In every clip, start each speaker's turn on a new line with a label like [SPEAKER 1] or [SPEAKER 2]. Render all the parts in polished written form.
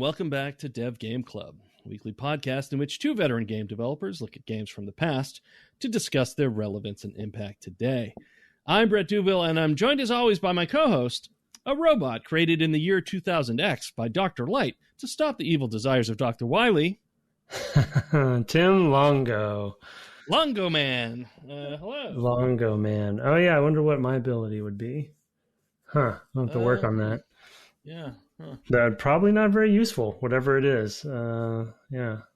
[SPEAKER 1] welcome back to Dev Game Club, a weekly podcast in which two veteran game developers look at games from the past to discuss their relevance and impact today. I'm Brett Douville, and I'm joined as always by my co-host, a robot created in the year 2000X by Dr. Light to stop the evil desires of Dr. Wily.
[SPEAKER 2] Tim Longo.
[SPEAKER 1] Longo Man. Hello.
[SPEAKER 2] Longo Man. Oh, yeah, I wonder what my ability would be. I'll have to work on that.
[SPEAKER 1] Yeah.
[SPEAKER 2] That probably not very useful, whatever it is.
[SPEAKER 1] Granola.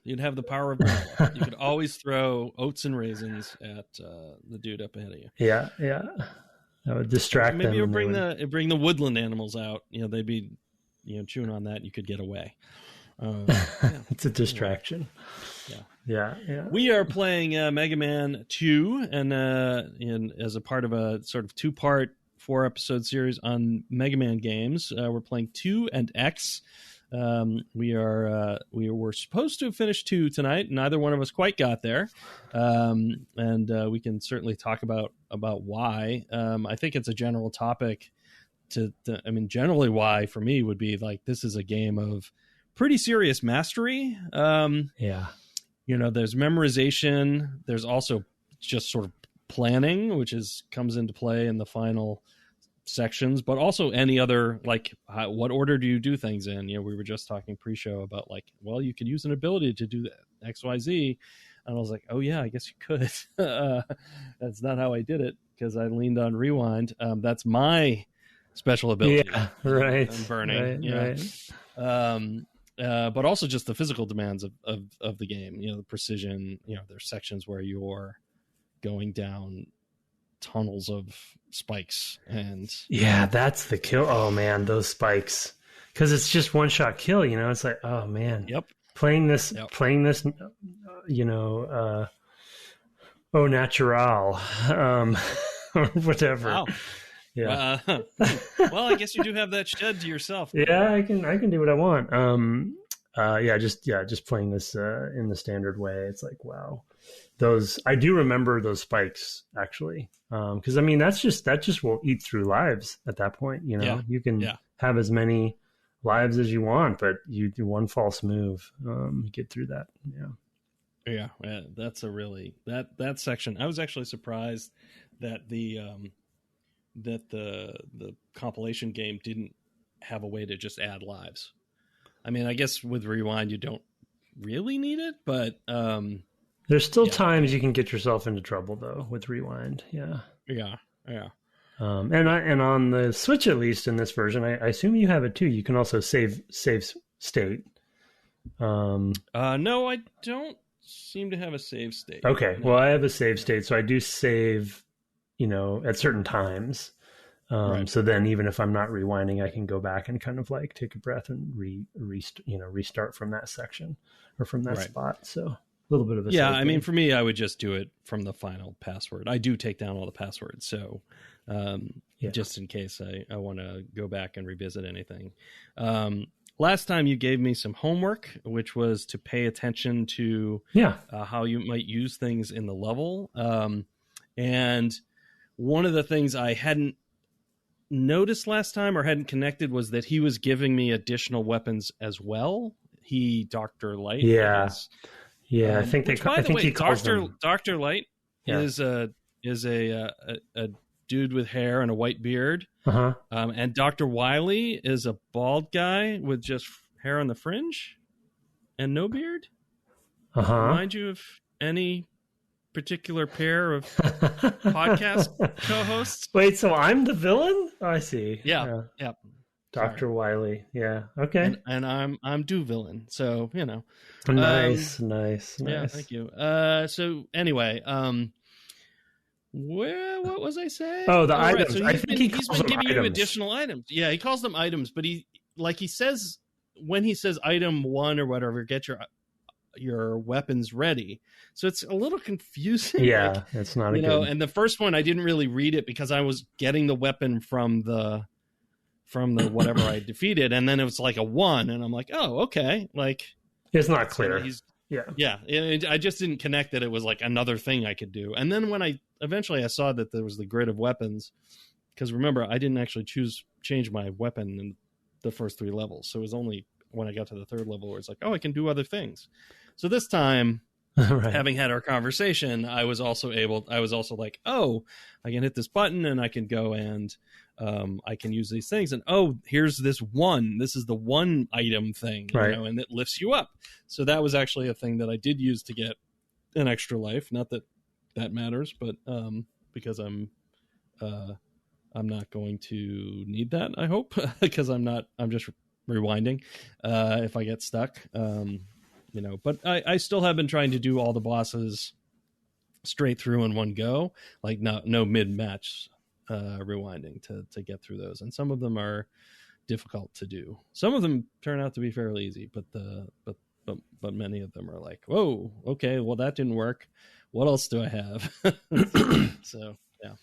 [SPEAKER 1] You'd have the power of granola. You could always throw oats and raisins at the dude up ahead of you.
[SPEAKER 2] Yeah. That would distract them.
[SPEAKER 1] Maybe it would bring the woodland animals out. They'd be chewing on that and you could get away.
[SPEAKER 2] It's a distraction. Yeah.
[SPEAKER 1] We are playing MegaMan 2 and as a part of a sort of two-part 4-episode series on Mega Man games. We're playing 2 and X. We were supposed to have finished 2 tonight. Neither one of us quite got there, and we can certainly talk about why. I think it's a general topic. Generally, why for me would be like this is a game of pretty serious mastery. There's memorization. There's also just sort of planning, which comes into play in the final sections, but also any other, like what order do you do things in? We were just talking pre-show about you could use an ability to do that XYZ, and I was like, oh yeah, I guess you could. That's not how I did it because I leaned on rewind. That's my special ability.
[SPEAKER 2] Yeah, right.
[SPEAKER 1] I'm burning.
[SPEAKER 2] Right.
[SPEAKER 1] But also just the physical demands of the game. The precision. There's sections where you're going down tunnels of spikes and
[SPEAKER 2] that's the kill. Oh man, those spikes, because it's just one shot kill. It's like, oh man.
[SPEAKER 1] Yep.
[SPEAKER 2] Playing this au naturale, or whatever.
[SPEAKER 1] Wow.
[SPEAKER 2] Yeah.
[SPEAKER 1] Well, I guess you do have that shed to yourself.
[SPEAKER 2] Yeah, I can do what I want. Just playing this in the standard way. It's like, wow. I do remember those spikes actually, because that just will eat through lives at that point. You can have as many lives as you want, but you do one false move, get through that.
[SPEAKER 1] Yeah. That's a really that section. I was actually surprised that the compilation game didn't have a way to just add lives. I guess with rewind you don't really need it, but
[SPEAKER 2] there's still times you can get yourself into trouble though with rewind. Yeah. And on the Switch, at least in this version, I assume you have it too. You can also save state.
[SPEAKER 1] No, I don't seem to have a save state.
[SPEAKER 2] Okay.
[SPEAKER 1] No.
[SPEAKER 2] Well, I have a save state, so I do save, at certain times.
[SPEAKER 1] Right.
[SPEAKER 2] So then even if I'm not rewinding, I can go back and kind of like take a breath and restart from that section or from that spot. So a little bit of a
[SPEAKER 1] for me, I would just do it from the final password. I do take down all the passwords, so just in case I want to go back and revisit anything. Last time you gave me some homework, which was to pay attention to how you might use things in the level. And one of the things I hadn't noticed last time or hadn't connected was that he was giving me additional weapons as well. Dr. Light.
[SPEAKER 2] I think he calls them.
[SPEAKER 1] Dr. Light is a dude with hair and a white beard. And Dr. Wily is a bald guy with just hair on the fringe and no beard. Remind you of any particular pair of podcast co-hosts?
[SPEAKER 2] Wait, so I'm the villain? Oh, I see.
[SPEAKER 1] Yeah.
[SPEAKER 2] Dr. Wily. Yeah. Okay.
[SPEAKER 1] And I'm do villain. So,
[SPEAKER 2] Nice.
[SPEAKER 1] Yeah, thank you. So anyway, what was I saying?
[SPEAKER 2] Oh, the items.
[SPEAKER 1] Right. So
[SPEAKER 2] I think he's been
[SPEAKER 1] giving
[SPEAKER 2] items.
[SPEAKER 1] you additional items. Yeah, he calls them items, but he says when he says item 1 or whatever, get your weapons ready. So it's a little confusing.
[SPEAKER 2] Yeah, it's not a good.
[SPEAKER 1] And the first one I didn't really read it because I was getting the weapon from the whatever I defeated, and then it was like a 1, and I'm like, oh, okay, like
[SPEAKER 2] it's not clear.
[SPEAKER 1] I just didn't connect that it was like another thing I could do. And then when I saw that there was the grid of weapons, because remember I didn't actually change my weapon the first 3 levels. So it was only when I got to the 3rd level where it's like, oh, I can do other things. So this time, right. Having had our conversation, I was also like, oh, I can hit this button and I can go and I can use these things. And oh, here's this is the one item thing,
[SPEAKER 2] right.
[SPEAKER 1] And it lifts you up. So that was actually a thing that I did use to get an extra life. Not that that matters, but because I'm not going to need that, I hope, because I'm just rewinding if I get stuck. But I still have been trying to do all the bosses straight through in one go, like no mid-match rewinding to get through those. And some of them are difficult to do. Some of them turn out to be fairly easy, but many of them are like, whoa, okay, well, that didn't work. What else do I have? So, yeah.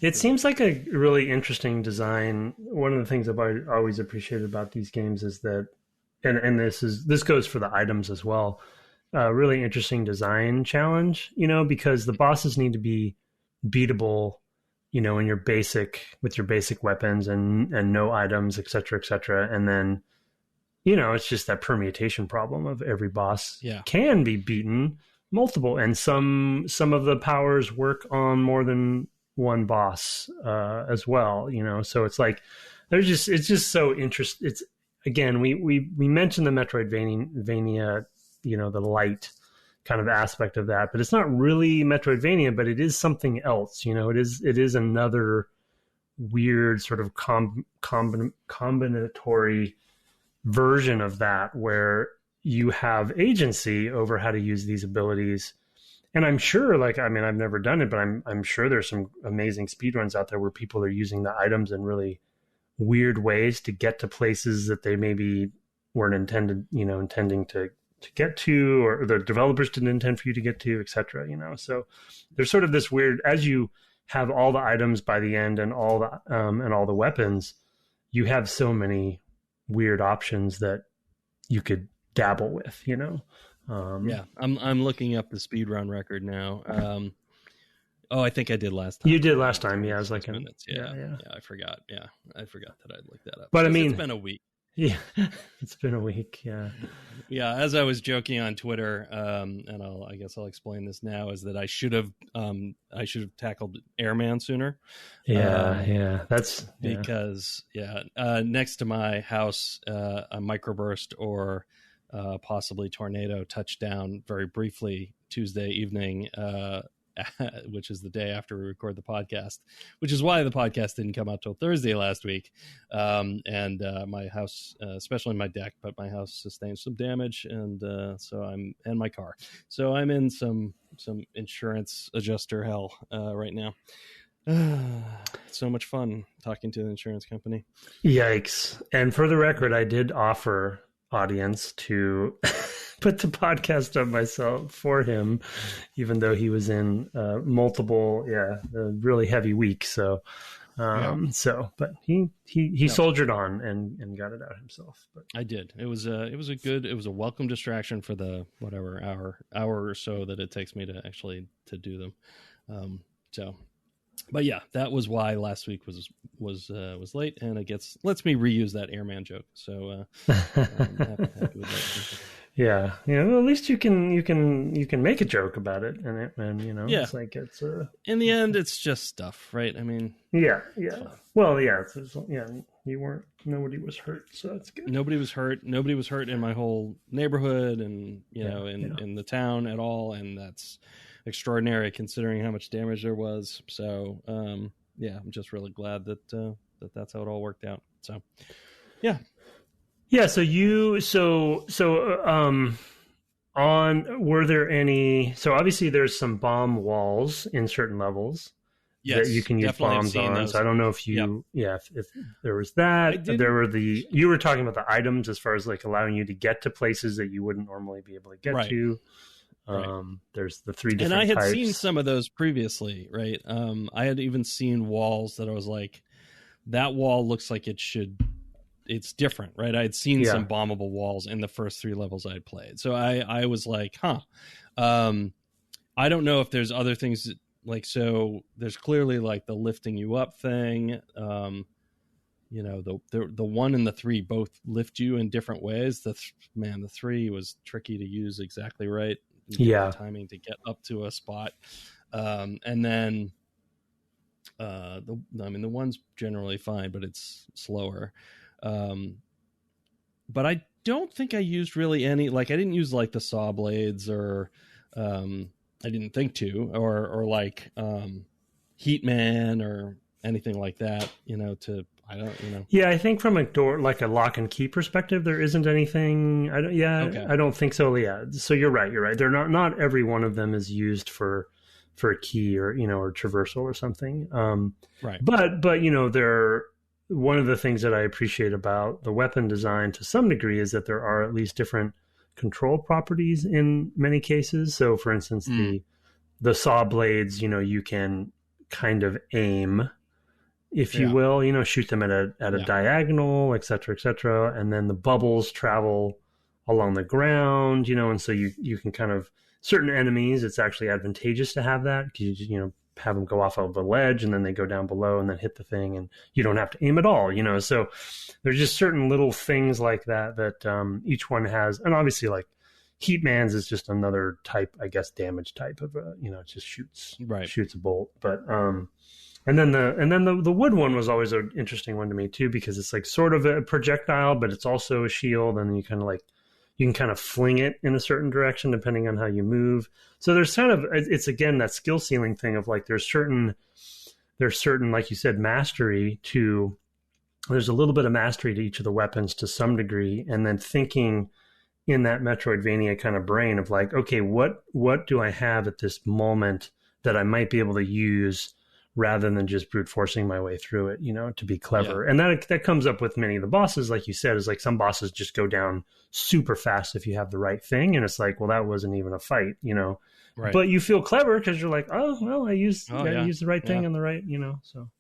[SPEAKER 2] It seems like a really interesting design. One of the things I've always appreciated about these games is that, and this goes for the items as well, really interesting design challenge, because the bosses need to be beatable, in with your basic weapons and no items, et cetera. And then, it's just that permutation problem of every boss can be beaten multiple, and some of the powers work on more than one boss as well, so it's like it's just so interesting. It's, again, we mentioned the Metroidvania, the light kind of aspect of that, but it's not really Metroidvania, but it is something else. It is another weird sort of combinatory version of that, where you have agency over how to use these abilities. And I'm sure, I've never done it, but I'm sure there's some amazing speedruns out there where people are using the items in really weird ways to get to places that they maybe weren't intending to get to, or the developers didn't intend for you to get to, etc. So there's sort of this weird, as you have all the items by the end and all the weapons, you have so many weird options that you could dabble with,
[SPEAKER 1] I'm looking up the speedrun record now. I think I did last time.
[SPEAKER 2] You did last time. Yeah, I was like,
[SPEAKER 1] minutes. Yeah, I forgot. Yeah, I forgot that I'd looked that up.
[SPEAKER 2] But I mean,
[SPEAKER 1] it's been a week.
[SPEAKER 2] Yeah, it's been a week. Yeah.
[SPEAKER 1] Yeah. As I was joking on Twitter, and I guess I'll explain this now, is that I should have tackled Airman sooner.
[SPEAKER 2] That's
[SPEAKER 1] because next to my house, a microburst or possibly tornado touched down very briefly Tuesday evening, which is the day after we record the podcast, which is why the podcast didn't come out till Thursday last week. And my house, especially my deck, but my house sustained some damage, and and my car. So I'm in some insurance adjuster hell right now. So much fun talking to the insurance company.
[SPEAKER 2] Yikes. And for the record, I did offer audience to put the podcast up myself for him, even though he was in multiple, a really heavy week. So, but he soldiered on and got it out himself. But
[SPEAKER 1] I did. It was a welcome distraction for the whatever hour or so that it takes me to do them. But yeah, that was why last week was late, and it lets me reuse that Airman joke. So I'm happy with that.
[SPEAKER 2] Yeah, well, at least you can make a joke about it, and it's like it's
[SPEAKER 1] in the end, it's just stuff, right? I mean,
[SPEAKER 2] yeah. Well, nobody was hurt, so that's good.
[SPEAKER 1] Nobody was hurt in my whole neighborhood, and in the town at all, and that's extraordinary considering how much damage there was. So I'm just really glad that that's how it all worked out. So
[SPEAKER 2] were there any, so obviously there's some bomb walls in certain levels that you can use bombs on. Those. So I don't know if if there was that. There were you were talking about the items as far as allowing you to get to places that you wouldn't normally be able to get to. There's the 3 different
[SPEAKER 1] types. And I had
[SPEAKER 2] types.
[SPEAKER 1] seen some of those previously, right? I had even seen walls that I was like, that wall looks like it's different, right? I had seen some bombable walls in the first 3 levels I had played. So I was like, I don't know if there's other things so there's clearly the lifting you up thing. the 1 and the 3 both lift you in different ways. The 3 was tricky to use exactly right. The timing to get up to a spot. And then the 1's generally fine, but it's slower. But I don't think I used really any, like, I didn't use like the saw blades or I didn't think to, or like Heatman or anything like that, Yeah,
[SPEAKER 2] I think from a door, like a lock and key perspective, there isn't anything. I don't think so. Yeah. So you're right. They're not every one of them is used for a key or, or traversal or something.
[SPEAKER 1] Right.
[SPEAKER 2] But, they're, one of the things that I appreciate about the weapon design to some degree is that there are at least different control properties in many cases. So for instance, the saw blades, you can kind of aim, if you will, shoot them at a diagonal, et cetera, and then the bubbles travel along the ground, and so you can kind of, certain enemies, it's actually advantageous to have that because you have them go off of a ledge and then they go down below and then hit the thing and you don't have to aim at all, so there's just certain little things like that each one has. And obviously, like, Heatman's is just another type, I guess, damage type of it just shoots a bolt. But and then the wood one was always an interesting one to me too, because it's like sort of a projectile, but it's also a shield, and you can kind of fling it in a certain direction depending on how you move. So there's kind of, it's again that skill ceiling thing of like there's certain, like you said, there's a little bit of mastery to each of the weapons to some degree, and then thinking in that Metroidvania kind of brain of like, okay, what do I have at this moment that I might be able to use rather than just brute forcing my way through it, to be clever. Yeah. And that comes up with many of the bosses, like you said, is like some bosses just go down super fast if you have the right thing. And it's like, well, that wasn't even a fight, Right. But you feel clever because you're like, oh, well, I used the right thing on the right, so.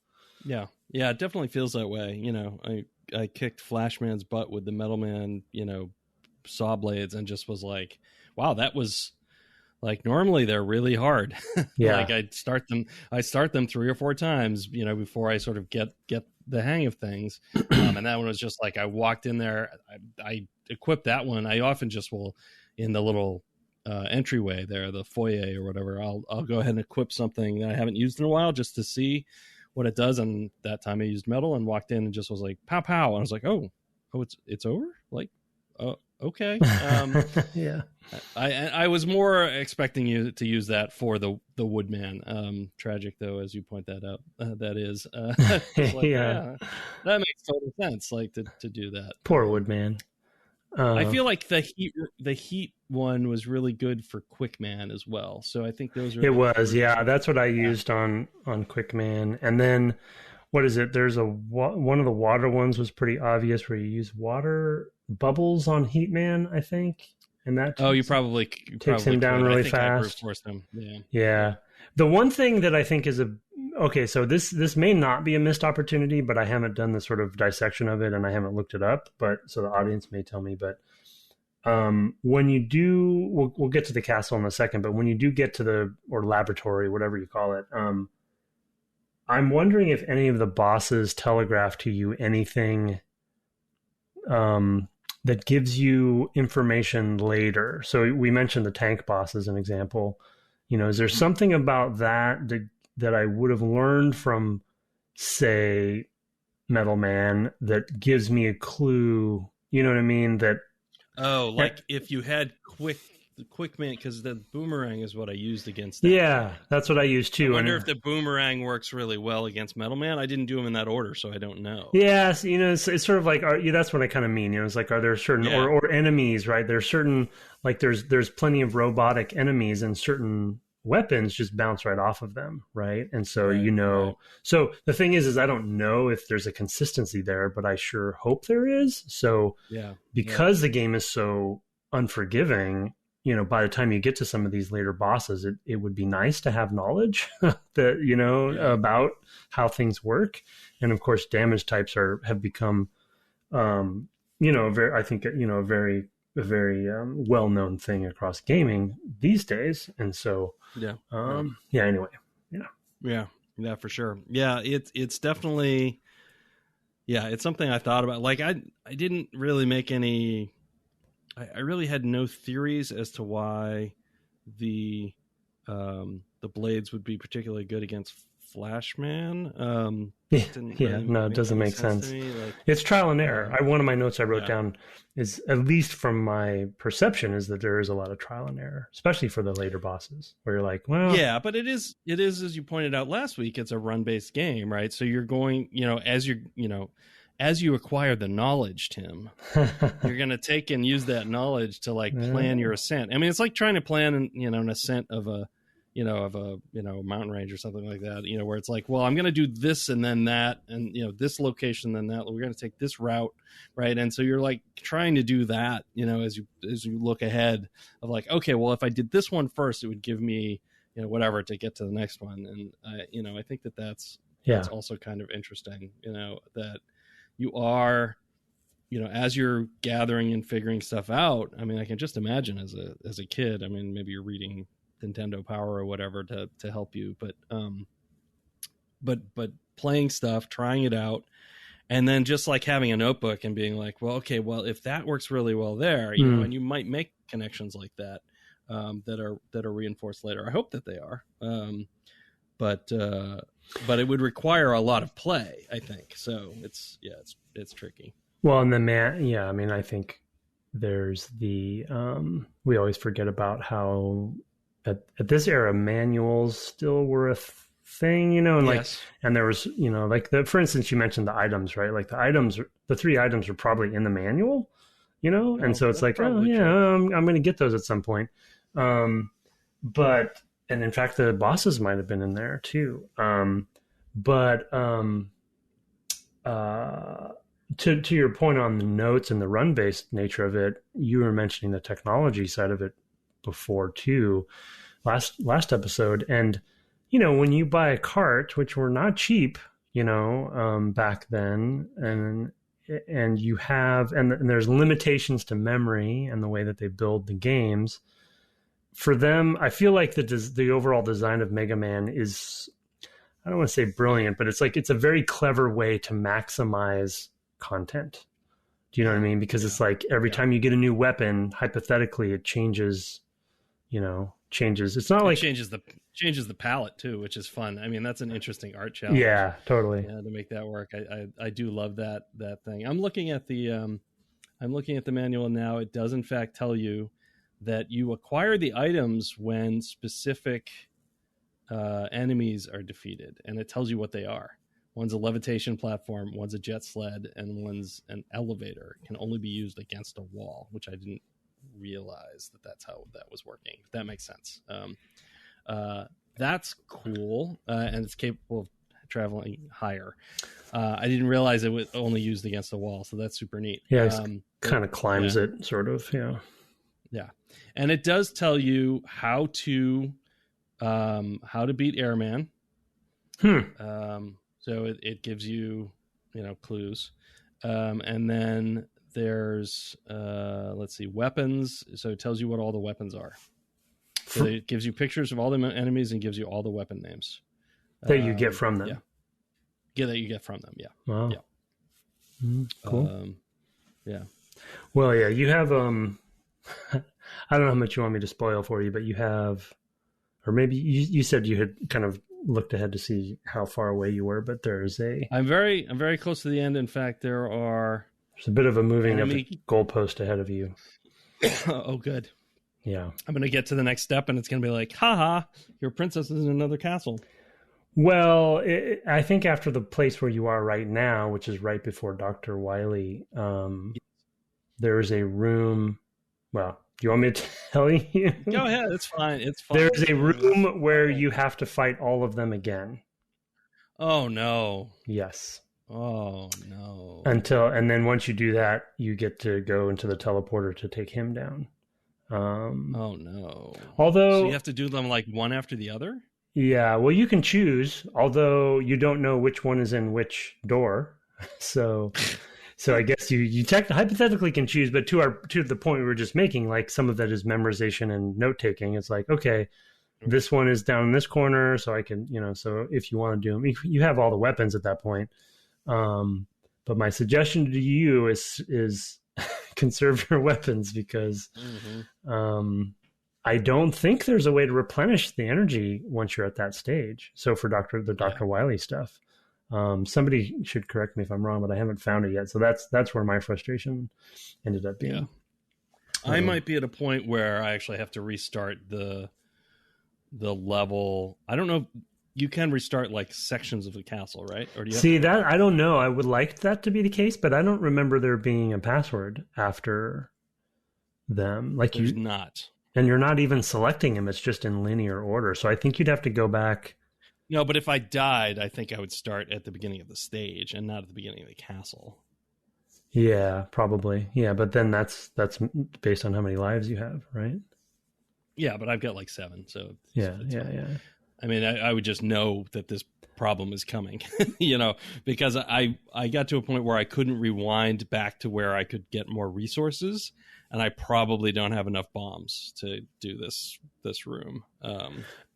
[SPEAKER 1] Yeah. Yeah, it definitely feels that way. I kicked Flashman's butt with the Metal Man, saw blades, and just was like, wow, that was like, normally they're really hard.
[SPEAKER 2] Yeah.
[SPEAKER 1] Like I start them 3 or 4 times, before I sort of get the hang of things. And that one was just like, I walked in there, I equipped that one. I often just will, in the little entryway there, the foyer or whatever, I'll go ahead and equip something that I haven't used in a while just to see what it does. And that time I used metal and walked in and just was like, pow, pow. And I was like, oh, it's over? Like, okay.
[SPEAKER 2] Yeah.
[SPEAKER 1] I was more expecting you to use that for the Woodman. Tragic though, as you point that out. That is. Like, yeah, that makes total sense. Like to do that.
[SPEAKER 2] Poor Woodman.
[SPEAKER 1] I feel like the heat one was really good for Quickman as well. So I think those are.
[SPEAKER 2] It was, yeah. That's what I used on Quickman, and then. What is it? There's one of the water ones was pretty obvious where you use water bubbles on Heatman, I think, and that
[SPEAKER 1] you probably
[SPEAKER 2] takes him down really fast. Yeah. The one thing that I think is so this may not be a missed opportunity, but I haven't done the sort of dissection of it and I haven't looked it up. But so the audience may tell me. But when you do, we'll get to the castle in a second. But when you do get to or laboratory, whatever you call it. I'm wondering if any of the bosses telegraph to you anything that gives you information later. So we mentioned the tank boss as an example. Is there something about that I would have learned from, say, Metal Man that gives me a clue? You know what I mean?
[SPEAKER 1] If you had Quickman, because the boomerang is what I used against that.
[SPEAKER 2] Yeah, that's what I used too.
[SPEAKER 1] I wonder if the boomerang works really well against Metal Man. I didn't do them in that order, so I don't know.
[SPEAKER 2] Yeah, so, it's sort of like, that's what I kind of mean. It's like, are there certain or enemies, right? There's certain, like there's plenty of robotic enemies, and certain weapons just bounce right off of them, right? And so right. So the thing is I don't know if there's a consistency there, but I sure hope there is. So because the game is so unforgiving. By the time you get to some of these later bosses, it would be nice to have knowledge that, about how things work. And of course, damage types have become, a very well-known thing across gaming these days. And so, anyway.
[SPEAKER 1] Yeah, for sure. Yeah. It's definitely, Yeah, it's something I thought about. Like, I didn't really make any. I really had no theories as to why the blades would be particularly good against Flashman.
[SPEAKER 2] It doesn't make sense. Like, it's trial and error. One of my notes I wrote down is, at least from my perception, is that there is a lot of trial and error, especially for the later bosses, where you're like, well,
[SPEAKER 1] yeah, but it is as you pointed out last week, it's a run-based game, right? So you're going, as you acquire the knowledge, Tim, you're going to take and use that knowledge to like plan your ascent. I mean, it's like trying to plan, an ascent of a mountain range or something like that, where it's like, well, I'm going to do this and then that, and, this location, then that, we're going to take this route. Right. And so you're like trying to do that, as you look ahead of like, okay, well, if I did this one first, it would give me, whatever to get to the next one. And I think that's also kind of interesting, that you are, as you're gathering and figuring stuff out. I mean, I can just imagine as a kid, I mean, maybe you're reading Nintendo Power or whatever to help you, but playing stuff, trying it out, and then just like having a notebook and being like, well, okay, well, if that works really well there, and you might make connections like that, that are reinforced later. I hope that they are. But it would require a lot of play, I think. So it's tricky.
[SPEAKER 2] Well, and then I mean, I think there's the we always forget about how at this era manuals still were a thing, and
[SPEAKER 1] yes.
[SPEAKER 2] And there was, for instance, you mentioned the items, right? Like the 3 items are probably in the manual, and so it's like, I'm going to get those at some point. But, and in fact, the bosses might have been in there too. To your point on the notes and the run-based nature of it, you were mentioning the technology side of it before too, last episode. And, when you buy a cart, which were not cheap, back then, and you have, and there's limitations to memory and the way that they build the games. For them, I feel like the overall design of Mega Man is, I don't want to say brilliant, but it's like, it's a very clever way to maximize content. Do you know what I mean? Because it's like every time you get a new weapon, hypothetically, it changes. It's not like
[SPEAKER 1] changes the palette too, which is fun. I mean, that's an interesting art challenge.
[SPEAKER 2] Yeah, totally.
[SPEAKER 1] To make that work, I do love that thing. I'm looking at the manual now. It does in fact tell you that you acquire the items when specific enemies are defeated, and it tells you what they are. One's a levitation platform, one's a jet sled, and one's an elevator. It can only be used against a wall, which I didn't realize that's how that was working. If that makes sense. That's cool, and it's capable of traveling higher. I didn't realize it was only used against the wall, so that's super neat.
[SPEAKER 2] Yeah, it kind of climbs it, sort of. Yeah.
[SPEAKER 1] Yeah, and it does tell you how to beat Airman. So it gives you, clues, and then there's let's see, weapons. So it tells you what all the weapons are. So it gives you pictures of all the enemies and gives you all the weapon names
[SPEAKER 2] that you get from them.
[SPEAKER 1] Yeah, that you get from them. Yeah.
[SPEAKER 2] Wow.
[SPEAKER 1] Yeah.
[SPEAKER 2] Cool.
[SPEAKER 1] Yeah.
[SPEAKER 2] Well, yeah, you have I don't know how much you want me to spoil for you, but you have, or maybe you said you had kind of looked ahead to see how far away you were, but there's
[SPEAKER 1] I'm very close to the end. In fact, there's
[SPEAKER 2] a bit of a moving of the goalpost ahead of you.
[SPEAKER 1] Oh, good.
[SPEAKER 2] Yeah.
[SPEAKER 1] I'm going to get to the next step and it's going to be like, haha, your princess is in another castle.
[SPEAKER 2] Well, I think after the place where you are right now, which is right before Dr. Wily, there's a room. Well, do you want me to tell you?
[SPEAKER 1] Go ahead. It's fine.
[SPEAKER 2] There's a room where you have to fight all of them again.
[SPEAKER 1] Oh, no.
[SPEAKER 2] Yes.
[SPEAKER 1] Oh, no.
[SPEAKER 2] And then once you do that, you get to go into the teleporter to take him down.
[SPEAKER 1] Oh, no.
[SPEAKER 2] Although,
[SPEAKER 1] so you have to do them like one after the other?
[SPEAKER 2] Yeah, well, you can choose, although you don't know which one is in which door. So I guess you hypothetically can choose, but to the point we were just making, like some of that is memorization and note taking. It's like, okay, this one is down in this corner, so I can, so if you want to do them, you have all the weapons at that point. But my suggestion to you is conserve your weapons, because I don't think there's a way to replenish the energy once you're at that stage. So for Dr. Wily stuff, somebody should correct me if I'm wrong, but I haven't found it yet. So that's where my frustration ended up being.
[SPEAKER 1] Yeah. I might be at a point where I actually have to restart the level. I don't know. You can restart like sections of the castle, right? Or do you
[SPEAKER 2] see that? I don't know. I would like that to be the case, but I don't remember there being a password after them. Like
[SPEAKER 1] There's not.
[SPEAKER 2] And you're not even selecting them. It's just in linear order. So I think you'd have to go back.
[SPEAKER 1] No, but if I died, I think I would start at the beginning of the stage and not at the beginning of the castle.
[SPEAKER 2] Yeah, probably. Yeah, but then that's based on how many lives you have, right?
[SPEAKER 1] Yeah, but I've got like 7, so
[SPEAKER 2] yeah.
[SPEAKER 1] I mean, I would just know that this problem is coming, because I got to a point where I couldn't rewind back to where I could get more resources, and I probably don't have enough bombs to do this room.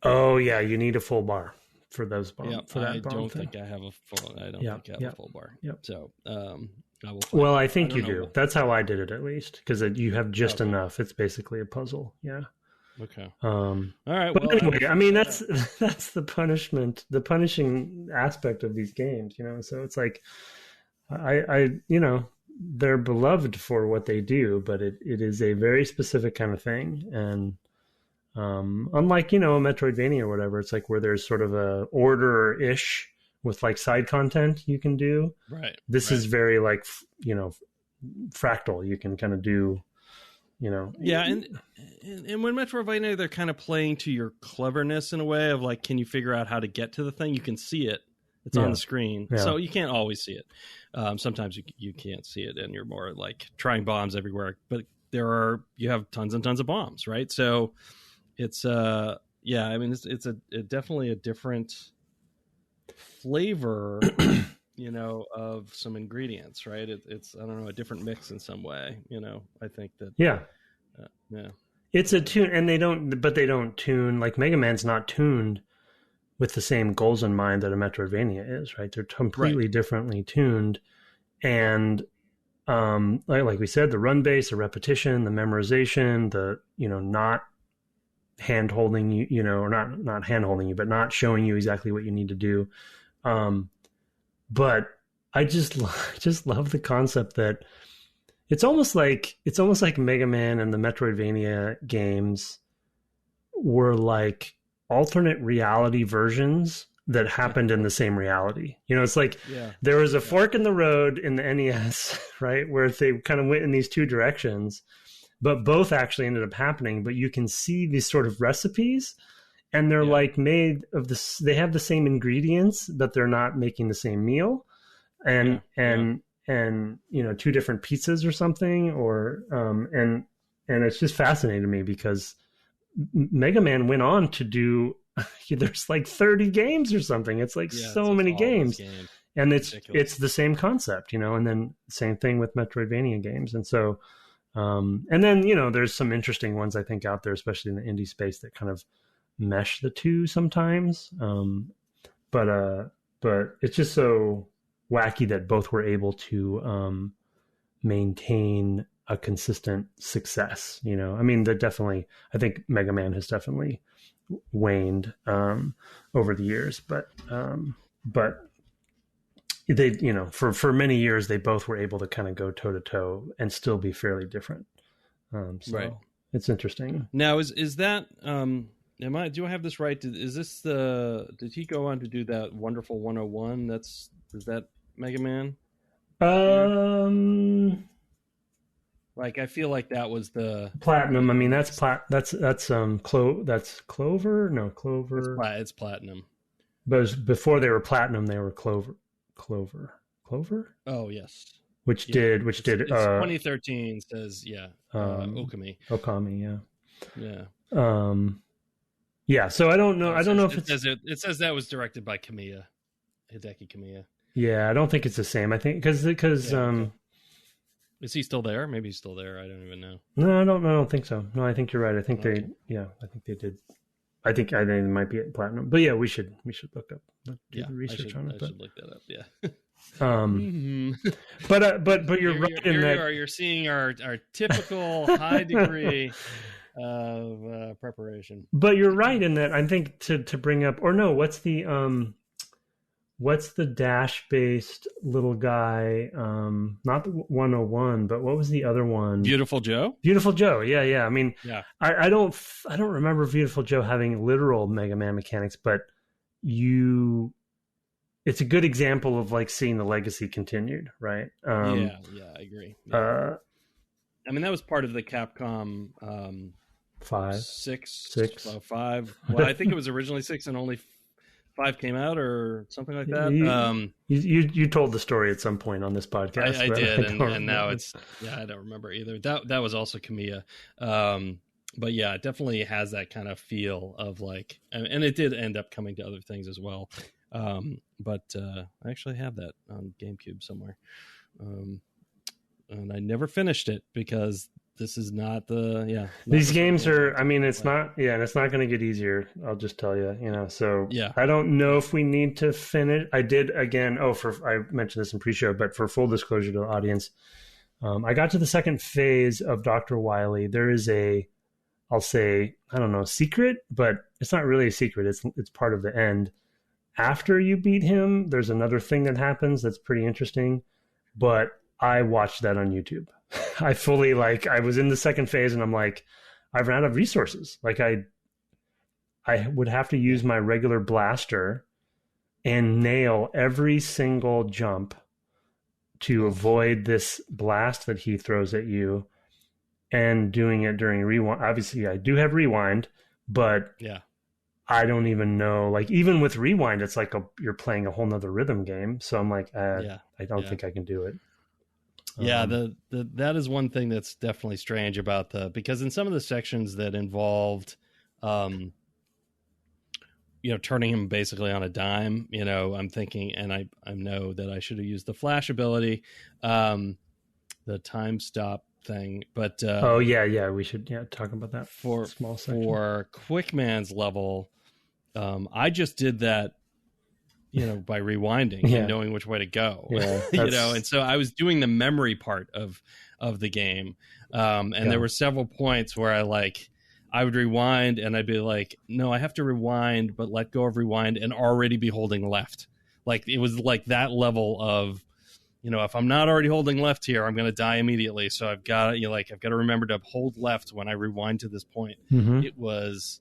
[SPEAKER 2] Oh yeah, you need a full bar for those bombs.
[SPEAKER 1] Yeah,
[SPEAKER 2] for that
[SPEAKER 1] I
[SPEAKER 2] bomb
[SPEAKER 1] don't
[SPEAKER 2] thing.
[SPEAKER 1] think I have a full. I don't think I have a full bar.
[SPEAKER 2] Yep.
[SPEAKER 1] So I will.
[SPEAKER 2] Well, I think you do. That's how I did it, at least, because you have just enough. It's basically a puzzle. Yeah.
[SPEAKER 1] Okay.
[SPEAKER 2] All
[SPEAKER 1] right.
[SPEAKER 2] But anyway, I mean, that's the punishing aspect of these games, So it's like, I they're beloved for what they do, but it is a very specific kind of thing, and unlike a Metroidvania or whatever, it's like where there's sort of a order-ish with like side content you can do.
[SPEAKER 1] Right.
[SPEAKER 2] This is very like fractal. You can kind of do.
[SPEAKER 1] Yeah, and when Metroidvania, they're kind of playing to your cleverness in a way of like, can you figure out how to get to the thing? You can see it; it's on the screen, so you can't always see it. Sometimes you can't see it, and you're more like trying bombs everywhere. But you have tons and tons of bombs, right? So it's I mean it's definitely a different flavor. Of some ingredients, right? It's I don't know, a different mix in some way. I think that
[SPEAKER 2] it's a tune, and they don't tune like Mega Man's not tuned with the same goals in mind that a Metroidvania is, right? They're completely differently tuned, and like we said, the run base, the repetition, the memorization, the not hand holding you, or not hand holding you, but not showing you exactly what you need to do. But I just love the concept that it's almost like Mega Man and the Metroidvania games were like alternate reality versions that happened in the same reality. It's like there was a fork in the road in the NES, right, where they kind of went in these two directions, but both actually ended up happening. But you can see these sort of recipes. And they're like made of this. They have the same ingredients, but they're not making the same meal, and two different pizzas or something, or and it's just fascinating to me because Mega Man went on to do. There's like 30 games or something. It's like so many games, and it's the same concept, And then same thing with Metroidvania games, and so and then there's some interesting ones I think out there, especially in the indie space, that kind of mesh the two sometimes, but it's just so wacky that both were able to maintain a consistent success. I mean, I think Mega Man has definitely waned over the years, but they for many years they both were able to kind of go toe to toe and still be fairly different. So it's interesting.
[SPEAKER 1] Now is that do I have this right? Did he go on to do that Wonderful 101? Is that Mega Man? Like I feel like that was the
[SPEAKER 2] Platinum. I mean that's Clover. No, Clover.
[SPEAKER 1] It's Platinum.
[SPEAKER 2] But before they were Platinum, they were Clover.
[SPEAKER 1] Oh yes.
[SPEAKER 2] Which did
[SPEAKER 1] 2013 says Okami.
[SPEAKER 2] Yeah. Yeah, so I don't know. I don't know if
[SPEAKER 1] it says that was directed by Hideki Kamiya.
[SPEAKER 2] Yeah, I don't think it's the same. I think because
[SPEAKER 1] is he still there? Maybe he's still there. I don't even know.
[SPEAKER 2] No, I don't think so. No, I think you're right. I think they did. I think it might be at Platinum. But yeah, we should look up. Do the research on it.
[SPEAKER 1] I should look that up. Yeah.
[SPEAKER 2] But you're right in that
[SPEAKER 1] you're seeing our typical high degree of preparation.
[SPEAKER 2] But you're right in that. I think to bring up, or no, what's the dash based little guy? Not the 101, but what was the other one?
[SPEAKER 1] Beautiful Joe.
[SPEAKER 2] Beautiful Joe. Yeah. I mean,
[SPEAKER 1] yeah.
[SPEAKER 2] I don't remember Beautiful Joe having literal Mega Man mechanics, but it's a good example of like seeing the legacy continued, right?
[SPEAKER 1] I agree. Yeah. I mean, that was part of the Capcom 5. Well, I think it was originally 6 and only 5 came out or something like that.
[SPEAKER 2] You told the story at some point on this podcast.
[SPEAKER 1] I did, and now it's I don't remember either. That was also Kamiya. But yeah, it definitely has that kind of feel of like, and it did end up coming to other things as well. But I actually have that on GameCube somewhere. And I never finished it because this is not
[SPEAKER 2] these games are, I mean, it's not, and it's not going to get easier. I'll just tell you, so I don't know if we need to finish. I did again. I mentioned this in pre-show, but for full disclosure to the audience, I got to the second phase of Dr. Wily. There is I'll say, I don't know, secret, but it's not really a secret. It's part of the end. After you beat him, there's another thing that happens that's pretty interesting, but I watched that on YouTube. I fully I was in the second phase and I'm like, I've run out of resources. Like I would have to use my regular blaster and nail every single jump to avoid this blast that he throws at you, and doing it during rewind. Obviously I do have rewind, but I don't even know, like even with rewind, it's like you're playing a whole nother rhythm game. So I'm like, I don't think I can do it.
[SPEAKER 1] That is one thing that's definitely strange about because in some of the sections that involved, turning him basically on a dime, I'm thinking, and I know that I should have used the flash ability, the time stop thing, but
[SPEAKER 2] we should talk about that
[SPEAKER 1] for
[SPEAKER 2] small section.
[SPEAKER 1] For Quickman's level. I just did that, by rewinding and knowing which way to go, and so I was doing the memory part of the game. There were several points where I would rewind and I'd be like, no, I have to rewind, but let go of rewind and already be holding left. Like it was like that level of, if I'm not already holding left here, I'm going to die immediately. So I've got to remember to hold left when I rewind to this point.
[SPEAKER 2] Mm-hmm.
[SPEAKER 1] It was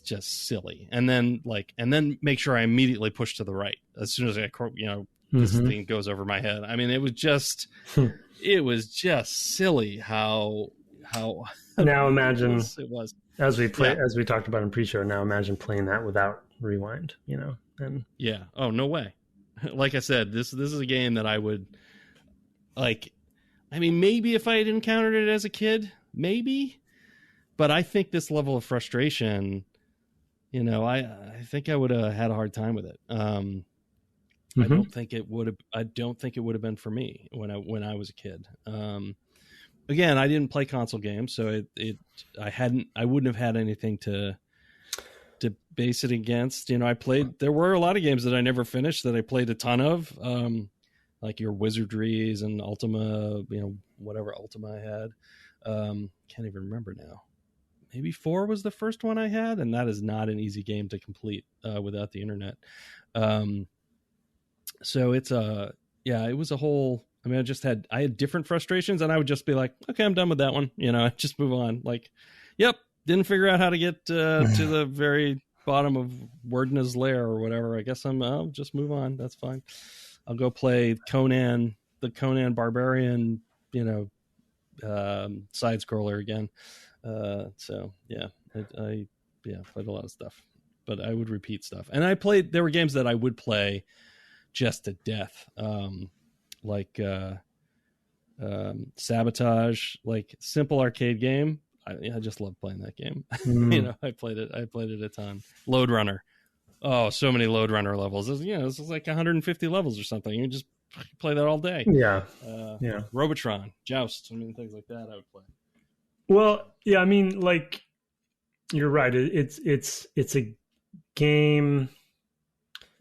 [SPEAKER 1] just silly. And then make sure I immediately push to the right as soon as this thing goes over my head. I mean, it was just silly how
[SPEAKER 2] now imagine
[SPEAKER 1] it was
[SPEAKER 2] as we talked about in pre-show. Now imagine playing that without rewind, and
[SPEAKER 1] oh, no way. Like I said, this is a game that I would maybe if I had encountered it as a kid, maybe, but I think this level of frustration, I think I would have had a hard time with it. I don't think it would have been for me when I was a kid. Again, I didn't play console games, so I wouldn't have had anything to base it against. There were a lot of games that I never finished that I played a ton of, like your Wizardries and Ultima, whatever Ultima I had. Can't even remember now. Maybe 4 was the first one I had, and that is not an easy game to complete without the internet. So it was a whole, I had different frustrations, and I would just be like, okay, I'm done with that one. Just move on. Like, yep, didn't figure out how to get to the very bottom of Wordna's lair or whatever. I guess I'll just move on. That's fine. I'll go play the Conan Barbarian, side scroller again. I played a lot of stuff, but I would repeat stuff. And there were games that I would play just to death. Like Sabotage, like simple arcade game. I just love playing that game. I played it a ton. Load Runner. Oh, so many Load Runner levels. This is like 150 levels or something. You just play that all day.
[SPEAKER 2] Yeah.
[SPEAKER 1] Robotron, Joust, things like that I would play.
[SPEAKER 2] Well, yeah, you're right. It's a game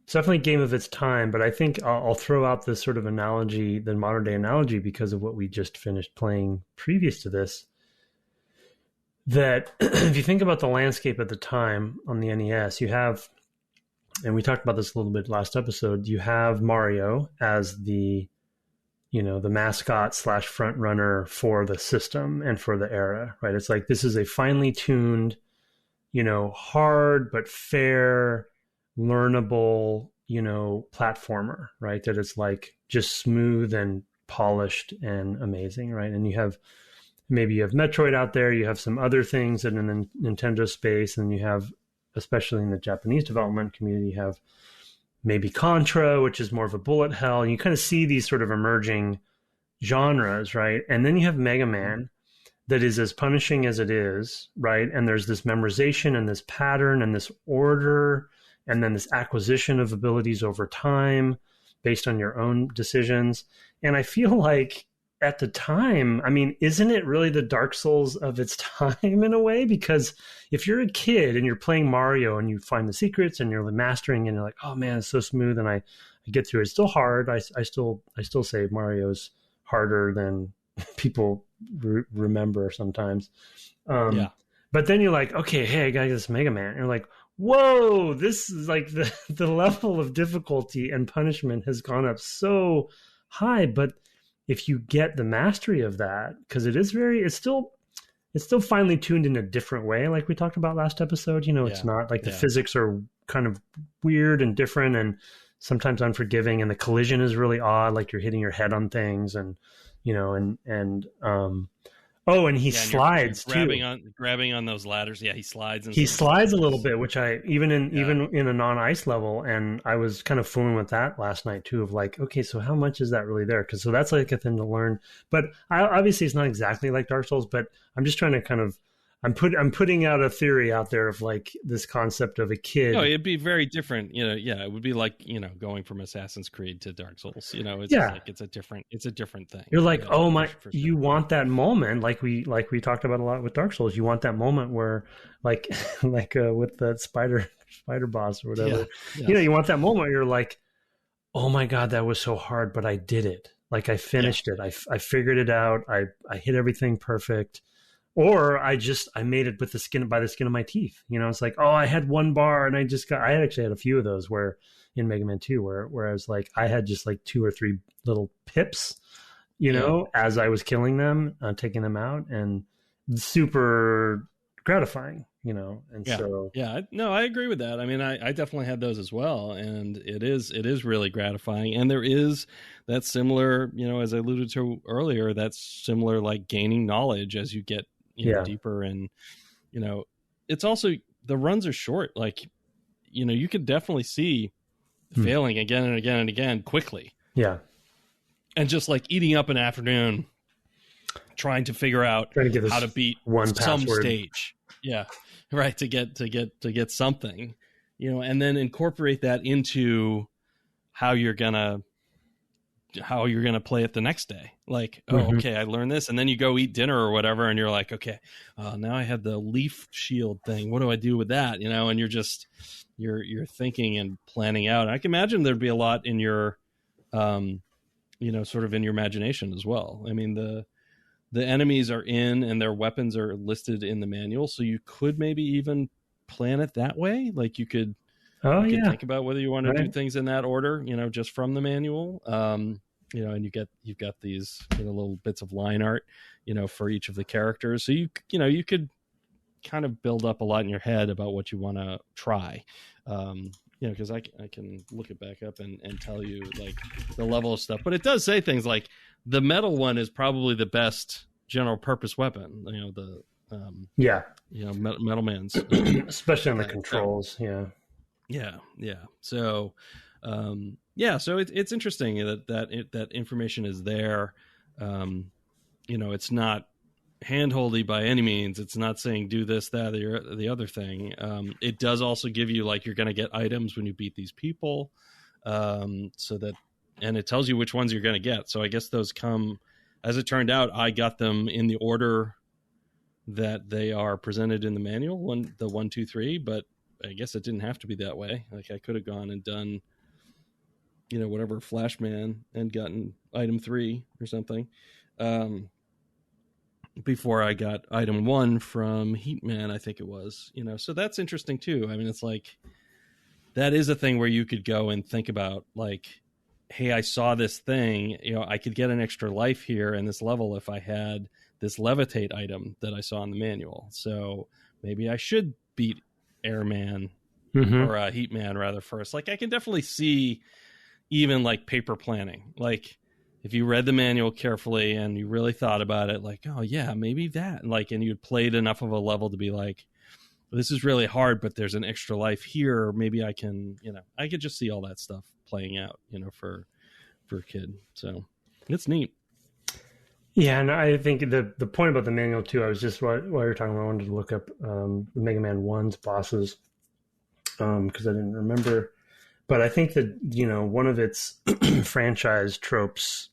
[SPEAKER 2] it's definitely a game of its time, but I think I'll throw out this sort of analogy, the modern day analogy, because of what we just finished playing previous to this. That if you think about the landscape at the time on the NES, you have, and we talked about this a little bit last episode, you have Mario as the mascot / front runner for the system and for the era, right? It's like, this is a finely tuned, hard but fair, learnable, platformer, right? That it's like just smooth and polished and amazing, right? And you have Metroid out there, you have some other things in the Nintendo space, and you have, especially in the Japanese development community, you have maybe Contra, which is more of a bullet hell. And you kind of see these sort of emerging genres, right? And then you have Mega Man that is as punishing as it is, right? And there's this memorization and this pattern and this order, and then this acquisition of abilities over time based on your own decisions. And I feel like at the time, I mean, isn't it really the Dark Souls of its time in a way? Because if you're a kid and you're playing Mario and you find the secrets and you're mastering and you're like, oh man, it's so smooth, and I get through it. It's still hard. I still say Mario's harder than people remember sometimes. But then you're like, okay, hey, I got this Mega Man. And you're like, whoa, this is like the level of difficulty and punishment has gone up so high. But if you get the mastery of that, because it's still finely tuned in a different way, like we talked about last episode. It's not like the physics are kind of weird and different and sometimes unforgiving, and the collision is really odd, like you're hitting your head on things, and and he slides
[SPEAKER 1] you're grabbing on those ladders. Yeah, he slides.
[SPEAKER 2] He slides a little bit, which I even in a non-ice level, and I was kind of fooling with that last night too. Of like, okay, so how much is that really there? Because so that's like a thing to learn. But obviously, it's not exactly like Dark Souls. But I'm just trying to kind of I'm putting out a theory out there of like this concept of a kid.
[SPEAKER 1] No, it'd be very different. It would be like, going from Assassin's Creed to Dark Souls. It's like it's a different thing.
[SPEAKER 2] You're like, oh my, you want that moment, like we talked about a lot with Dark Souls. You want that moment where like with the spider boss or whatever. Yeah. You want that moment where you're like, oh my God, that was so hard, but I did it. Like I finished it. I figured it out. I hit everything perfect. Or I made it with by the skin of my teeth. It's like, oh, I had one bar and I actually had a few of those where in Mega Man 2 where I was like, I had just like 2 or 3 little pips, as I was killing them, taking them out, and super gratifying, and so.
[SPEAKER 1] Yeah, no, I agree with that. I mean, I definitely had those as well. And it is really gratifying. And there is that similar, as I alluded to earlier, that's similar, like gaining knowledge as you get, deeper. And, it's also, the runs are short. Like, you could definitely see failing again and again and again quickly.
[SPEAKER 2] Yeah.
[SPEAKER 1] And just like eating up an afternoon trying to figure out how to beat some stage. Yeah. Right. To get something, and then incorporate that into how you're going to play it the next day. Like, okay, I learned this. And then you go eat dinner or whatever. And you're like, okay, now I have the leaf shield thing. What do I do with that? And you're just, you're thinking and planning out. And I can imagine there'd be a lot in your, sort of in your imagination as well. I mean, the enemies are in and their weapons are listed in the manual. So you could maybe even plan it that way. Like you could think about whether you want to do things in that order, just from the manual. And you've got these little bits of line art, for each of the characters. So you could kind of build up a lot in your head about what you want to try. Because I can look it back up and tell you like the level of stuff. But it does say things like the metal one is probably the best general purpose weapon. Metal Man's,
[SPEAKER 2] especially on the controls.
[SPEAKER 1] Yeah. So, so it's interesting that information is there. It's not handholdy by any means. It's not saying do this, that, or the other thing. It does also give you like you're going to get items when you beat these people, and it tells you which ones you're going to get. So I guess those come, as it turned out, I got them in the order that they are presented in the manual, the 1, 2, 3. But I guess it didn't have to be that way. Like I could have gone and done whatever Flashman and gotten item 3 or something. Before I got item 1 from Heatman, I think it was, so that's interesting too. I mean, it's like, that is a thing where you could go and think about, like, hey, I saw this thing, I could get an extra life here in this level if I had this levitate item that I saw in the manual. So maybe I should beat Airman or Heatman rather first. Like, I can definitely see even like paper planning, like, if you read the manual carefully and you really thought about it, like, oh yeah, maybe that, like, and you'd played enough of a level to be like, this is really hard, but there's an extra life here. Maybe I can, I could just see all that stuff playing out, for a kid. So it's neat.
[SPEAKER 2] Yeah, and I think the point about the manual too, I was just while you were talking, I wanted to look up the Mega Man 1's bosses because I didn't remember. But I think that, one of its franchise tropes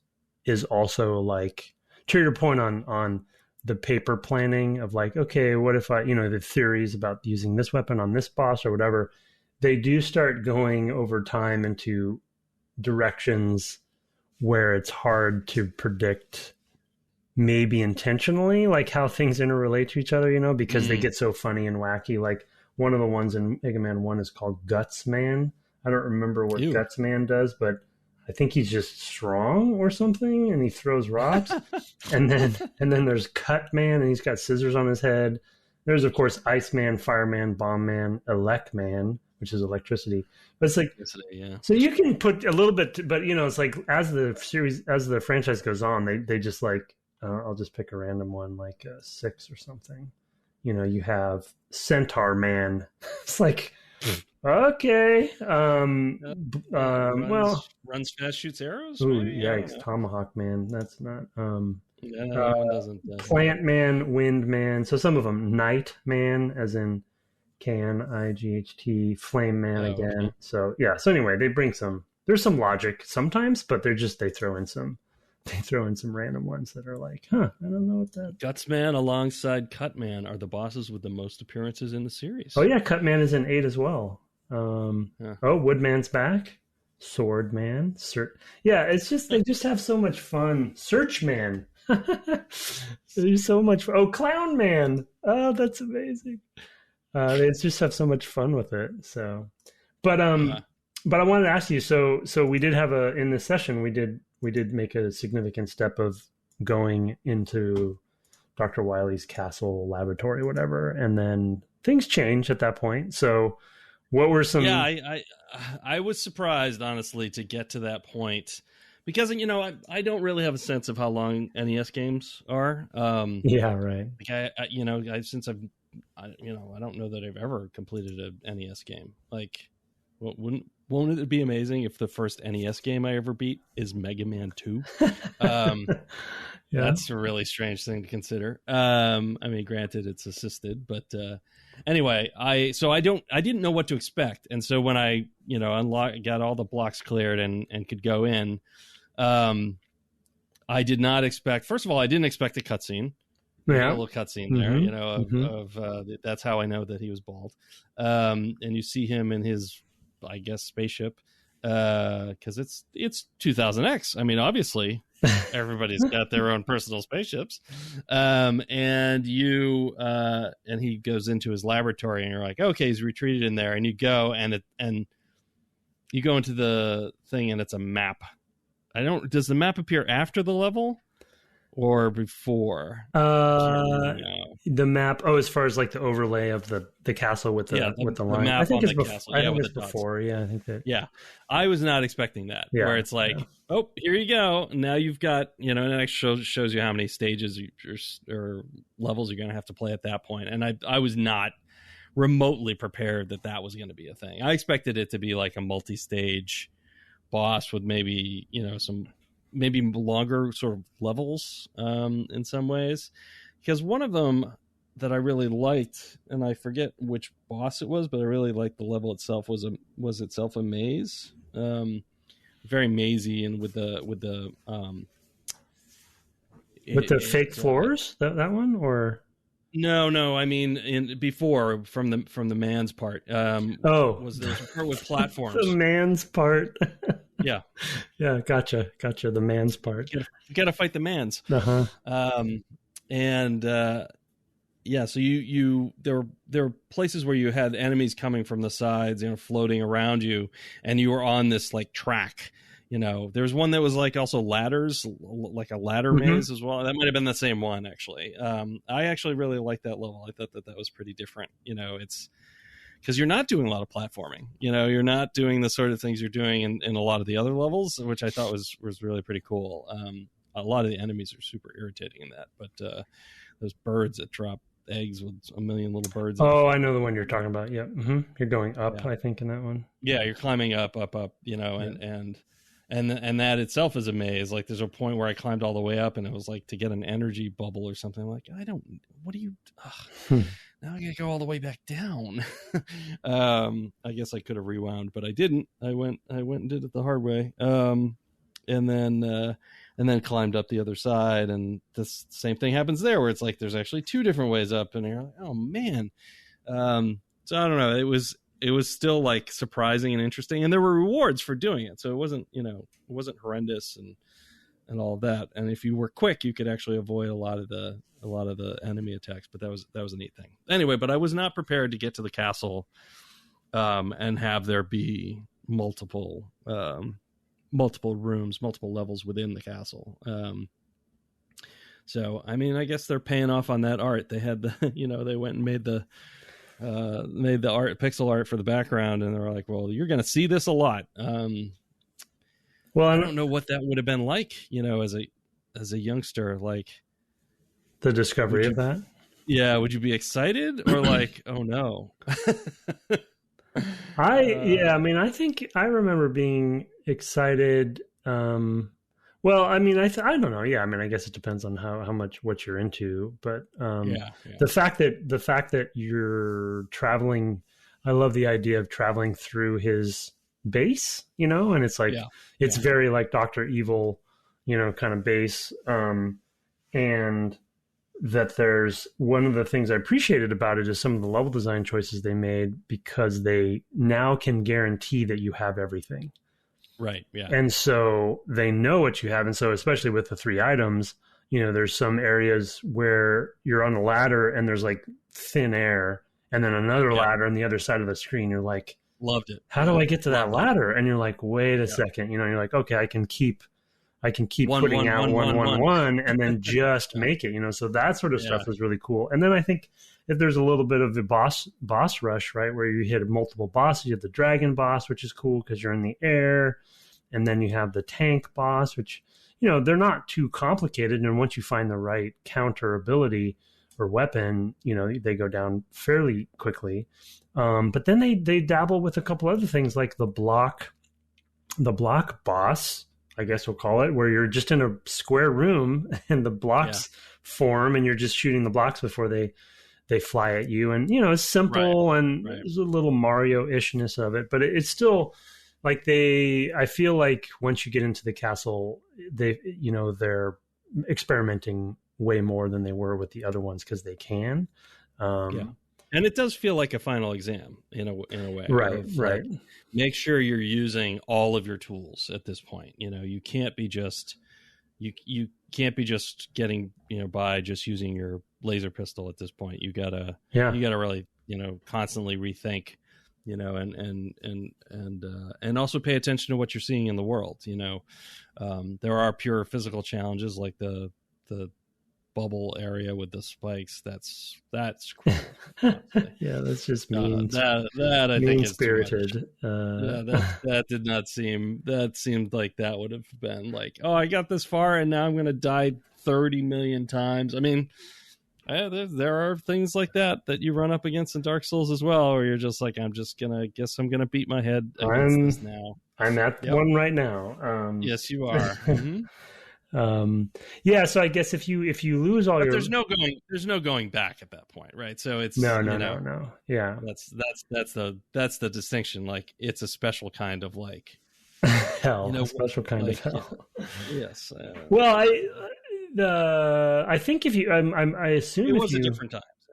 [SPEAKER 2] is also, like, to your point on the paper planning of, like, okay, what if I, the theories about using this weapon on this boss or whatever, they do start going over time into directions where it's hard to predict, maybe intentionally, like how things interrelate to each other, because they get so funny and wacky. Like, one of the ones in Mega Man 1 is called Guts Man. I don't remember what Guts Man does, but I think he's just strong or something, and he throws rocks. and then there's Cut Man, and he's got scissors on his head. There's, of course, Ice Man, Fireman, Bomb Man, Elect Man, which is electricity. But it's like,
[SPEAKER 1] yeah.
[SPEAKER 2] So you can put a little bit, but it's like as the franchise goes on, they just like, I'll just pick a random one, like 6 or something. You have Centaur Man. It's like, okay.
[SPEAKER 1] Runs fast, shoots arrows.
[SPEAKER 2] Ooh, yikes! Tomahawk Man. That's not.
[SPEAKER 1] That one doesn't.
[SPEAKER 2] Plant Man, Wind Man. So some of them, Night Man, as in KNIGHT, Flame Man again. Okay. So yeah. So anyway, they bring some. There's some logic sometimes, but they throw in some random ones that are like, I don't know what that.
[SPEAKER 1] Gutsman alongside Cutman are the bosses with the most appearances in the series.
[SPEAKER 2] Oh yeah, Cutman is in 8 as well. Oh, Woodman's back. Swordman. Yeah, it's just, they just have so much fun. Searchman. There's so much fun. Oh, Clown Man. Oh, that's amazing. They just have so much fun with it. So, but I wanted to ask you. So we did have in this session we did make a significant step of going into Dr. Wily's castle, laboratory, whatever, and then things changed at that point. So, what were some?
[SPEAKER 1] Yeah, I was surprised, honestly, to get to that point because I don't really have a sense of how long NES games are.
[SPEAKER 2] Yeah, right.
[SPEAKER 1] Like I don't know that I've ever completed a NES game. Like, won't it be amazing if the first NES game I ever beat is Mega Man 2? Yeah. That's a really strange thing to consider. I mean, granted, it's assisted, but anyway, I didn't know what to expect, and so when I got all the blocks cleared and could go in, I did not expect. First of all, I didn't expect a cutscene. Yeah, a little cutscene there, that's how I know that he was bald. And you see him in his, I guess, spaceship, because it's 2000X. I mean, obviously, everybody's got their own personal spaceships. And he goes into his laboratory, and you're like, okay, he's retreated in there, and you go and you go into the thing, and it's a map. Does the map appear after the level or before?
[SPEAKER 2] The map. Oh, as far as like the overlay of the castle with the line.
[SPEAKER 1] I think it's
[SPEAKER 2] before. Yeah, I think that.
[SPEAKER 1] Yeah, I was not expecting that. Yeah, where it's like, oh, here you go. Now you've got and it actually shows you how many stages or levels you're going to have to play at that point. And I was not remotely prepared that was going to be a thing. I expected it to be like a multi-stage boss with maybe some maybe longer sort of levels in some ways, because one of them that I really liked, and I forget which boss it was, but I really liked the level itself, was itself a maze, very mazy, and with the
[SPEAKER 2] fake floors, that one, or
[SPEAKER 1] no, I mean before from the man's part. Was there a part with platforms?
[SPEAKER 2] The man's part.
[SPEAKER 1] Yeah.
[SPEAKER 2] Yeah, gotcha. The man's part.
[SPEAKER 1] You gotta fight the mans.
[SPEAKER 2] Uh-huh.
[SPEAKER 1] And yeah, so there were places where you had enemies coming from the sides, floating around you, and you were on this like track. There's one that was like also ladders, like a ladder maze as well. That might have been the same one, actually. I actually really liked that level. I thought that was pretty different. It's because you're not doing a lot of platforming. You're not doing the sort of things you're doing in a lot of the other levels, which I thought was really pretty cool. A lot of the enemies are super irritating in that, but those birds that drop eggs with a million little birds.
[SPEAKER 2] Oh, I know the one you're talking about. Yeah. You're going up, I think, in that one.
[SPEAKER 1] Yeah, you're climbing up, and that itself is a maze. Like there's a point where I climbed all the way up and it was like to get an energy bubble or something. I'm like, now I gotta go all the way back down. I guess I could have rewound, but I didn't. I went and did it the hard way. And then climbed up the other side, and the same thing happens there where it's like there's actually two different ways up, and you're like, oh man. So I don't know. It was still like surprising and interesting, and there were rewards for doing it. So it wasn't, it wasn't horrendous and all of that. And if you were quick, you could actually avoid a lot of the enemy attacks. But that was a neat thing. Anyway, but I was not prepared to get to the castle, and have there be multiple rooms, multiple levels within the castle. So I mean, I guess they're paying off on that art. They had they went and made the pixel art for the background, and they're like, well, you're going to see this a lot. Well, I don't know what that would have been like, as a youngster, like
[SPEAKER 2] the discovery of that.
[SPEAKER 1] Yeah. Would you be excited or like, oh no?
[SPEAKER 2] I think I remember being excited. Well, I mean, I don't know. Yeah, I mean, I guess it depends on how much what you're into, but the fact that you're traveling, I love the idea of traveling through his base, and it's like it's very like Dr. Evil, kind of base, and that there's one of the things I appreciated about it is some of the level design choices they made, because they now can guarantee that you have everything.
[SPEAKER 1] Right. Yeah.
[SPEAKER 2] And so they know what you have. And so especially with the 3 items, there's some areas where you're on the ladder and there's like thin air, and then another ladder on the other side of the screen. You're like,
[SPEAKER 1] loved it.
[SPEAKER 2] How do I get to that ladder? And you're like, wait a second, you're like, okay, I can keep putting out one, and then just make it, so that sort of stuff is really cool. And then I think if there's a little bit of the boss rush, right, where you hit multiple bosses. You have the dragon boss, which is cool because you're in the air, and then you have the tank boss, which they're not too complicated, and once you find the right counter ability or weapon, they go down fairly quickly. But then they dabble with a couple other things like the block boss, I guess we'll call it, where you're just in a square room and the blocks form, and you're just shooting the blocks before they fly at you. And, it's simple, and there's a little Mario-ishness of it, but it's still like I feel like once you get into the castle, they're experimenting way more than they were with the other ones, because they can.
[SPEAKER 1] And it does feel like a final exam in a way.
[SPEAKER 2] Right.
[SPEAKER 1] Like, make sure you're using all of your tools at this point. You can't be just you can't be just getting by just using your laser pistol at this point. You gotta really constantly rethink, and also pay attention to what you're seeing in the world. There are pure physical challenges like the bubble area with the spikes. That's cool.
[SPEAKER 2] Yeah, that's just mean.
[SPEAKER 1] That I think is
[SPEAKER 2] spirited.
[SPEAKER 1] That did not seem. That seemed like that would have been like, oh, I got this far and now I'm going to die 30 million times. I mean, there are things like that you run up against in Dark Souls as well, where you're just like, I'm gonna beat my head against this now.
[SPEAKER 2] I'm at one right now.
[SPEAKER 1] Yes, you are. Mm-hmm.
[SPEAKER 2] So I guess if you lose all
[SPEAKER 1] there's no going back at that point, right? So it's
[SPEAKER 2] no. Yeah,
[SPEAKER 1] that's the distinction. Like, it's a special kind of like
[SPEAKER 2] hell, a special kind of hell.
[SPEAKER 1] Yes.
[SPEAKER 2] Well, I think if you, I assume
[SPEAKER 1] it was a different time. So,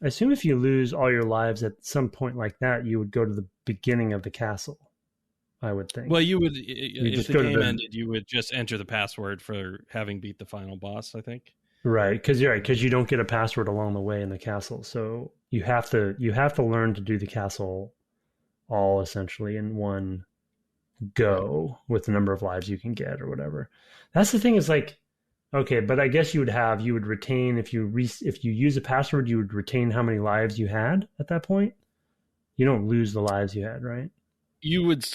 [SPEAKER 2] I assume if you lose all your lives at some point like that, you would go to the beginning of the castle. I would think.
[SPEAKER 1] Well, you would,
[SPEAKER 2] you
[SPEAKER 1] if the game ended, you would just enter the password for having beat the final boss, I think.
[SPEAKER 2] Right, because you're right, because you don't get a password along the way in the castle, so you have to learn to do the castle all essentially in one go with the number of lives you can get or whatever. That's the thing is like, okay, but I guess you would retain if you use a password, you would retain how many lives you had at that point. You don't lose the lives you had, right?
[SPEAKER 1] You would,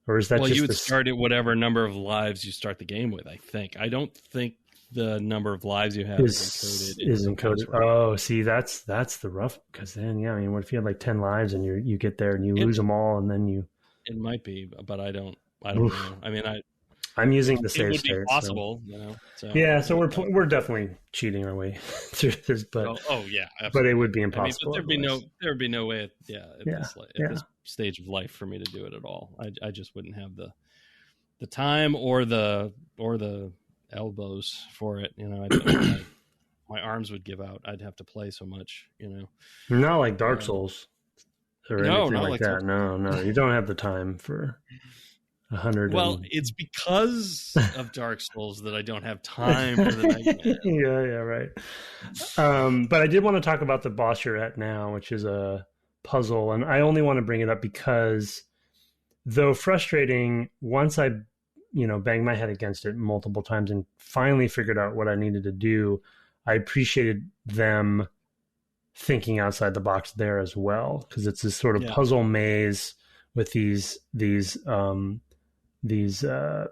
[SPEAKER 2] or is that
[SPEAKER 1] well,
[SPEAKER 2] just
[SPEAKER 1] you would start at whatever number of lives you start the game with. I think. I don't think the number of lives you have is encoded.
[SPEAKER 2] Oh, see, that's the rough, because then, yeah, I mean, what if you had like 10 lives and you get there and you lose them all, and then you...
[SPEAKER 1] It might be, but I don't know. I mean,
[SPEAKER 2] I'm using the save state.
[SPEAKER 1] It would be possible, so. You know. So,
[SPEAKER 2] yeah, so we're definitely cheating our way through this, but
[SPEAKER 1] yeah, absolutely.
[SPEAKER 2] But it would be impossible.
[SPEAKER 1] I mean, but there'd be no way, at this stage of life for me to do it at all. I just wouldn't have the time or the elbows for it. You know, my arms would give out. I'd have to play so much. You know,
[SPEAKER 2] not like Dark Souls or anything like that.
[SPEAKER 1] Souls.
[SPEAKER 2] No, you don't have the time for 100.
[SPEAKER 1] Well, it's because of Dark Souls that I don't have time for the Mega Man.
[SPEAKER 2] Yeah, right. But I did want to talk about the boss you're at now, which is a puzzle, and I only want to bring it up because, though frustrating, once I banged my head against it multiple times and finally figured out what I needed to do, I appreciated them thinking outside the box there as well, because it's this sort of puzzle maze with these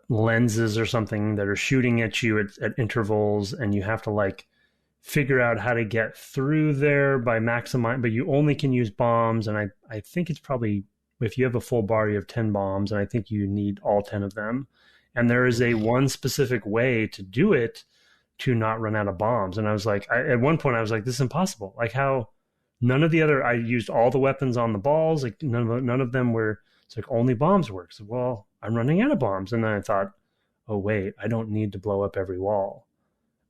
[SPEAKER 2] lenses or something that are shooting at you at intervals, and you have to like figure out how to get through there by maximizing, but you only can use bombs, and I think it's probably, if you have a full bar, you have 10 bombs, and I think you need all 10 of them. And there is a one specific way to do it to not run out of bombs. And I was like, at one point I was like, this is impossible. Like, how none of the other, I used all the weapons on the balls. Like none of them were, it's like only bombs work. So, well, I'm running out of bombs. And then I thought, oh wait, I don't need to blow up every wall.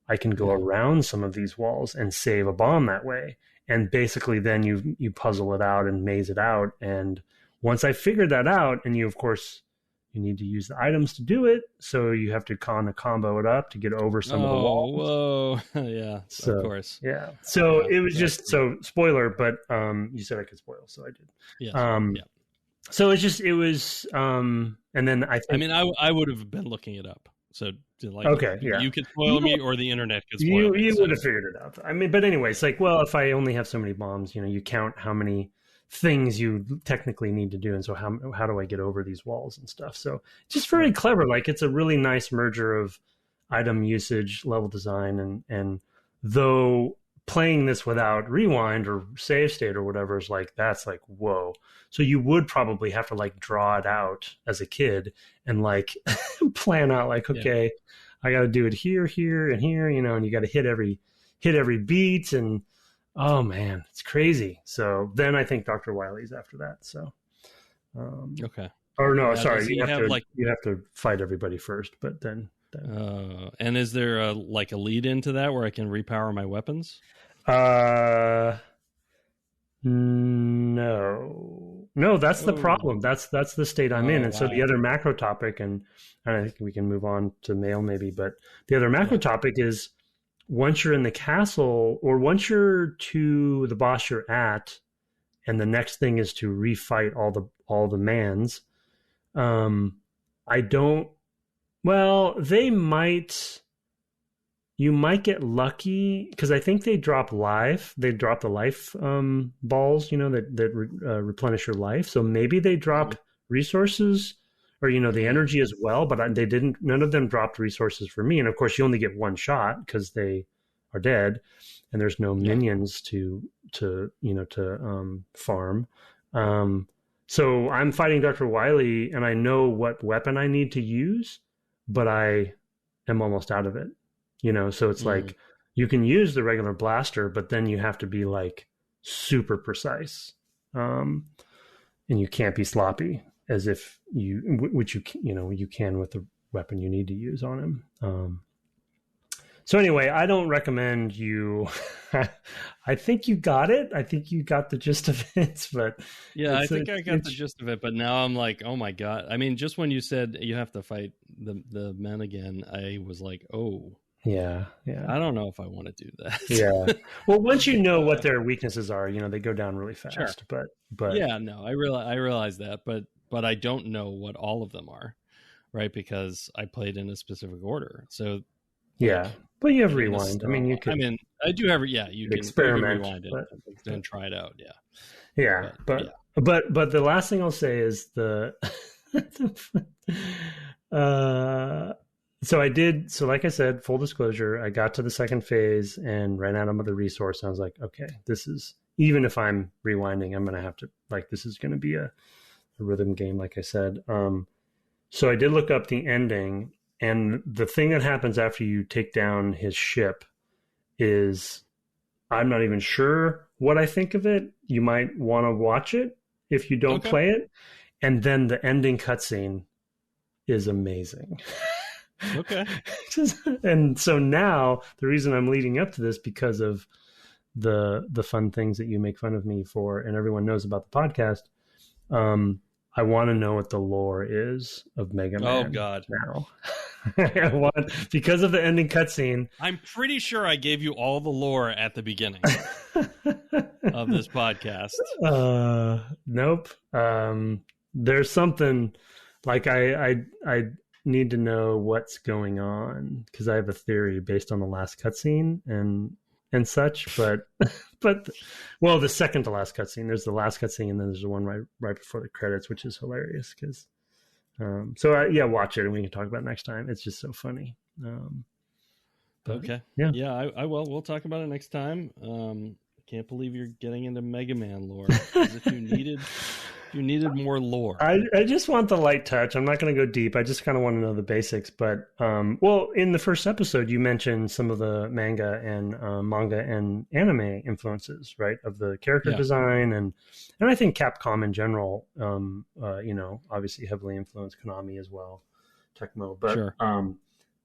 [SPEAKER 2] I can go around some of these walls and save a bomb that way. And basically then you puzzle it out and maze it out. And once I figured that out, and of course, you need to use the items to do it, so you have to kind of combo it up to get over some of the walls.
[SPEAKER 1] Whoa, yeah,
[SPEAKER 2] so,
[SPEAKER 1] of course.
[SPEAKER 2] Yeah, so it was just, so spoiler, but you said I could spoil, so I did.
[SPEAKER 1] Yeah.
[SPEAKER 2] So it was, and then
[SPEAKER 1] I would have been looking it up. So you could spoil me, or the internet could spoil me.
[SPEAKER 2] You would have figured it out. I mean, but anyway, it's like, well, if I only have so many bombs, you count how many things you technically need to do, and so how do I get over these walls and stuff. So just very clever. Like, it's a really nice merger of item usage, level design, and though playing this without rewind or save state or whatever is like, that's like, whoa. So you would probably have to like draw it out as a kid and like plan out like, okay, I got to do it here, and here, and you got to hit every beat, and oh man, it's crazy. So then I think Dr. Wily's after that. So,
[SPEAKER 1] okay.
[SPEAKER 2] Or no, sorry, you have to fight everybody first, but then.
[SPEAKER 1] And is there a lead into that where I can repower my weapons?
[SPEAKER 2] No, that's the problem. That's the state I'm in. And so the other macro topic, and I think we can move on to mail maybe, but the other macro topic is, once you're in the castle, or once you're to the boss you're at, and the next thing is to refight all the mans, you might get lucky, because I think they drop the life balls, that replenish your life. So maybe they drop resources, or the energy as well, but none of them dropped resources for me. And of course you only get one shot because they are dead, and there's no minions to farm. So I'm fighting Dr. Wily, and I know what weapon I need to use, but I am almost out of it. So it's like, you can use the regular blaster, but then you have to be like super precise. And you can't be sloppy as if you can with the weapon you need to use on him. So anyway, I don't recommend you. I think you got it. I think you got the gist of it. But
[SPEAKER 1] yeah, I think I got the gist of it. But now I'm like, oh my god! I mean, just when you said you have to fight the men again, I was like, oh.
[SPEAKER 2] Yeah.
[SPEAKER 1] I don't know if I want to do that.
[SPEAKER 2] Yeah. Well, once you know what their weaknesses are, they go down really fast.
[SPEAKER 1] Sure.
[SPEAKER 2] But
[SPEAKER 1] yeah, no, I realize that, but I don't know what all of them are, right? Because I played in a specific order. So
[SPEAKER 2] yeah, but you have rewind. I mean, you could.
[SPEAKER 1] I mean, I do have. Yeah, you can
[SPEAKER 2] experiment,
[SPEAKER 1] rewind it and try it out. Yeah.
[SPEAKER 2] Yeah, but the last thing I'll say is the. So like I said, full disclosure, I got to the second phase and ran out of the resource. And I was like, okay, this is, even if I'm rewinding, I'm going to have to, this is going to be a rhythm game, like I said. So I did look up the ending, and the thing that happens after you take down his ship is, I'm not even sure what I think of it. You might want to watch it if you don't play it. And then the ending cutscene is amazing.
[SPEAKER 1] Okay.
[SPEAKER 2] And so now the reason I'm leading up to this, because of the fun things that you make fun of me for, and everyone knows about the podcast, I want to know what the lore is of MegaMan.
[SPEAKER 1] Oh God!
[SPEAKER 2] Now, because of the ending cutscene.
[SPEAKER 1] I'm pretty sure I gave you all the lore at the beginning of this podcast.
[SPEAKER 2] Nope. There's something like I need to know what's going on, because I have a theory based on the last cutscene and such. But well, the second to last cutscene. There's the last cutscene, and then there's the one right before the credits, which is hilarious. Because watch it, and we can talk about it next time. It's just so funny.
[SPEAKER 1] Okay. Yeah. I will. We'll talk about it next time. I can't believe you're getting into MegaMan lore. As if you needed more lore.
[SPEAKER 2] I just want the light touch. I'm not going to go deep. I just kind of want to know the basics. But, in the first episode, you mentioned some of the manga and anime influences, right? Of the character design. And I think Capcom in general, obviously heavily influenced Konami as well, Tecmo. But,
[SPEAKER 1] sure.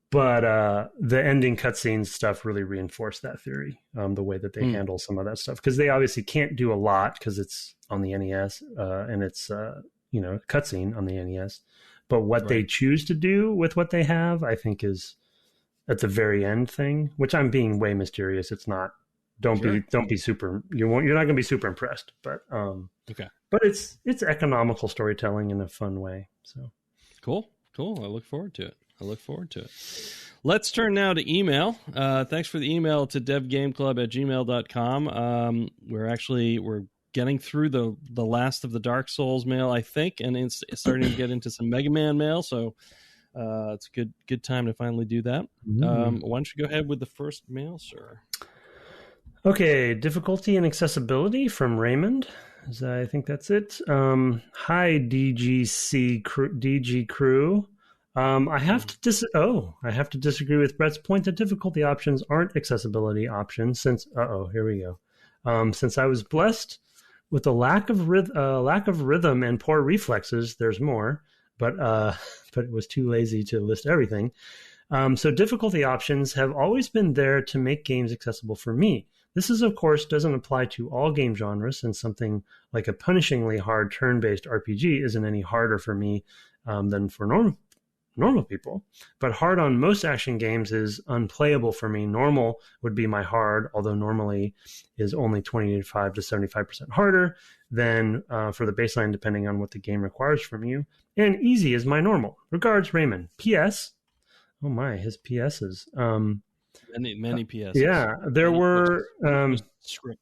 [SPEAKER 2] The ending cutscenes stuff really reinforced that theory, the way that they handle some of that stuff. Because they obviously can't do a lot because it's on the NES and it's, cutscene on the NES. But what they choose to do with what they have, I think, is at the very end thing, which I'm being way mysterious. It's not, don't be super, you're not going to be super impressed. But, but it's economical storytelling in a fun way. So
[SPEAKER 1] cool. I look forward to it. Let's turn now to email. Thanks for the email to devgameclub@gmail.com. We're getting through the last of the Dark Souls mail, I think, and it's starting to get into some Mega Man mail. So it's a good time to finally do that. Why don't you go ahead with the first mail, sir?
[SPEAKER 2] Okay, difficulty and accessibility from Raymond. I think that's it. Hi, DGC DG crew. I have to disagree with Brett's point that difficulty options aren't accessibility options since here we go. Since I was blessed with a lack of rhythm and poor reflexes, there's more, but it was too lazy to list everything. So difficulty options have always been there to make games accessible for me. This of course doesn't apply to all game genres, since something like a punishingly hard turn-based RPG isn't any harder for me than for normal people, but hard on most action games is unplayable for me. Normal would be my hard, although normally is only 25 to 75% harder than for the baseline, depending on what the game requires from you. And easy is my normal. Regards, Raymond. P.S. Oh my, his P.S.'s.
[SPEAKER 1] Many P.S.s.
[SPEAKER 2] Yeah, there were...
[SPEAKER 1] script.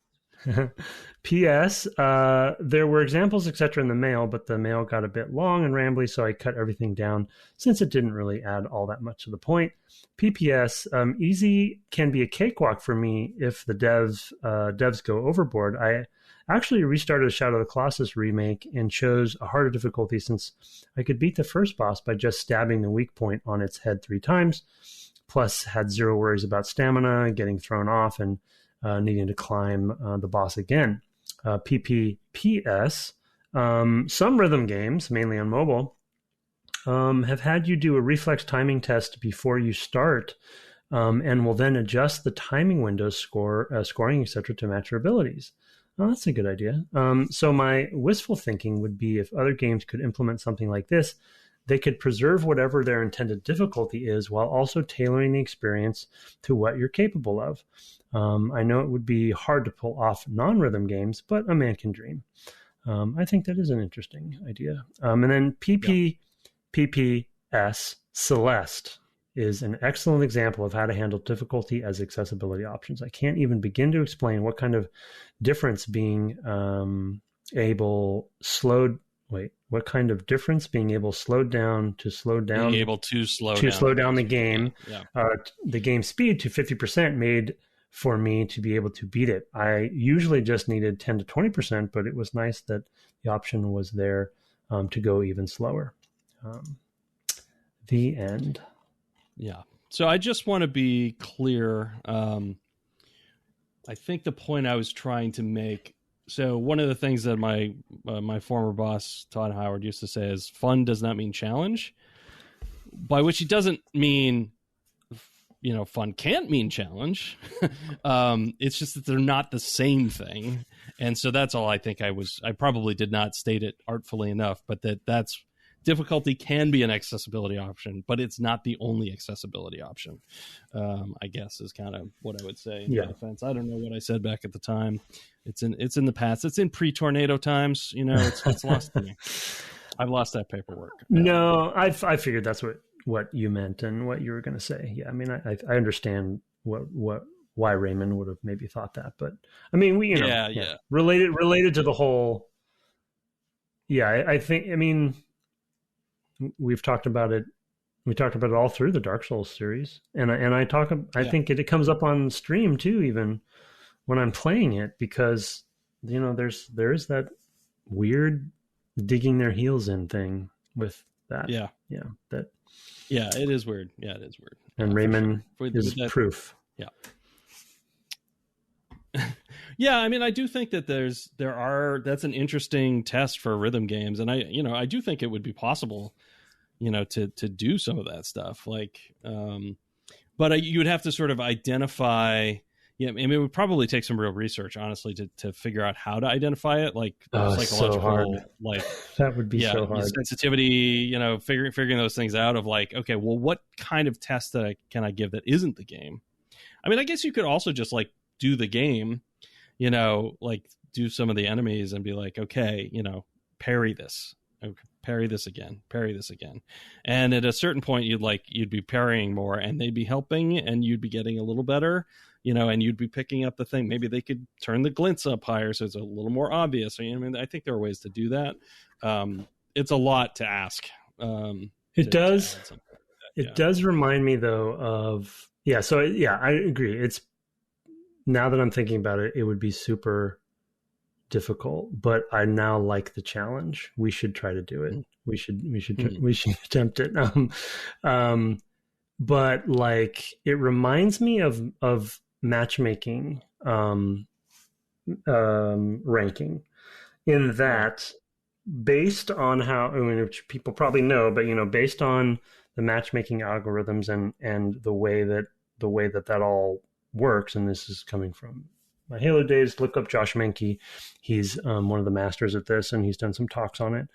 [SPEAKER 2] P.S. There were examples, etc. in the mail, but the mail got a bit long and rambly, so I cut everything down since it didn't really add all that much to the point. P.P.S. Easy can be a cakewalk for me if the devs go overboard. I actually restarted Shadow of the Colossus remake and chose a harder difficulty since I could beat the first boss by just stabbing the weak point on its head 3 times, plus had zero worries about stamina, getting thrown off, and needing to climb the boss again. PPPS. Some rhythm games, mainly on mobile, have had you do a reflex timing test before you start and will then adjust the timing windows, scoring, etc., to match your abilities. Oh, that's a good idea. So my wistful thinking would be if other games could implement something like this, they could preserve whatever their intended difficulty is while also tailoring the experience to what you're capable of. I know it would be hard to pull off non-rhythm games, but a man can dream. I think that is an interesting idea. And then PPS Celeste is an excellent example of how to handle difficulty as accessibility options. I can't even begin to explain what kind of difference being able slowed down to slow down the game, the game speed to 50% made for me to be able to beat it. I usually just needed 10 to 20%, but it was nice that the option was there to go even slower. The end.
[SPEAKER 1] Yeah. So I just want to be clear. I think the point I was trying to make. So one of the things that my former boss Todd Howard used to say is fun does not mean challenge, by which he doesn't mean, fun can't mean challenge. It's just that they're not the same thing. And so that's all I think I probably did not state it artfully enough, but that's difficulty can be an accessibility option, but it's not the only accessibility option. I guess is kind of what I would say in defense. I don't know what I said back at the time. It's in the past. It's in pre-tornado times. It's lost to me. I've lost that paperwork.
[SPEAKER 2] No, I figured that's what you meant and what you were going to say. Yeah, I mean, I understand why Raymond would have maybe thought that, but I mean, related to the whole. Yeah, I think. I mean, we've talked about it. We talked about it all through the Dark Souls series, and I think it comes up on stream too, even when I'm playing it, because there is that weird digging their heels in thing with that. Yeah, that.
[SPEAKER 1] Yeah, it is weird. Yeah, it is weird.
[SPEAKER 2] And Raymond is proof.
[SPEAKER 1] Yeah. Yeah, I mean, I do think that that's an interesting test for rhythm games, and I do think it would be possible, to do some of that stuff, like, but you would have to sort of identify. Yeah, I mean, it would probably take some real research, honestly, to figure out how to identify it, like psychological,
[SPEAKER 2] so hard.
[SPEAKER 1] Like
[SPEAKER 2] that would be so hard.
[SPEAKER 1] Sensitivity, figuring those things out of like, okay, well, what kind of test can I give that isn't the game? I mean, I guess you could also just like do the game, like do some of the enemies and be like, okay, parry this. Okay, parry this again, and at a certain point you'd be parrying more and they'd be helping and you'd be getting a little better, and you'd be picking up the thing. Maybe they could turn the glints up higher so it's a little more obvious. I mean, I think there are ways to do that. It's a lot to ask.
[SPEAKER 2] It does remind me though of I agree. It's, now that I'm thinking about it, it would be super difficult, but I now like the challenge. We should try to do it. We should attempt it. But like, it reminds me of matchmaking, ranking, in that based on how, which people probably know, but based on the matchmaking algorithms and the way that all works, and this is coming from my Halo days. Look up Josh Menke. He's one of the masters at this, and he's done some talks on it.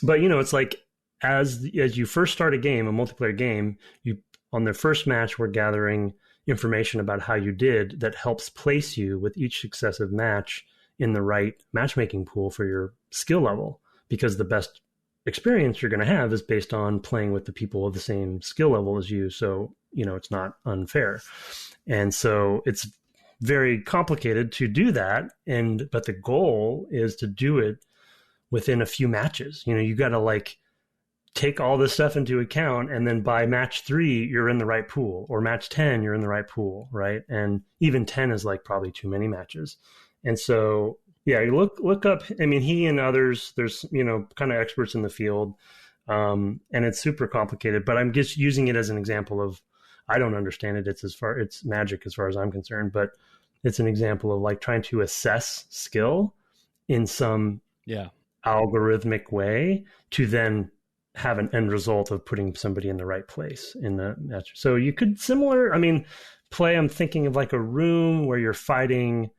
[SPEAKER 2] But it's like as you first start a multiplayer game, you on their first match, we're gathering information about how you did that helps place you with each successive match in the right matchmaking pool for your skill level, because the best experience you're going to have is based on playing with the people of the same skill level as you. So, it's not unfair. And so it's very complicated to do that. But the goal is to do it within a few matches. You got to like take all this stuff into account. And then by match 3, you're in the right pool, or match 10, you're in the right pool. Right. And even 10 is like probably too many matches. And so, yeah, you look up, I mean, he and others, there's, kind of experts in the field. And it's super complicated, but I'm just using it as an example of, I don't understand it. It's magic as far as I'm concerned, but it's an example of like trying to assess skill in some algorithmic way to then have an end result of putting somebody in the right place in the match. So you could play. I'm thinking of like a room where you're fighting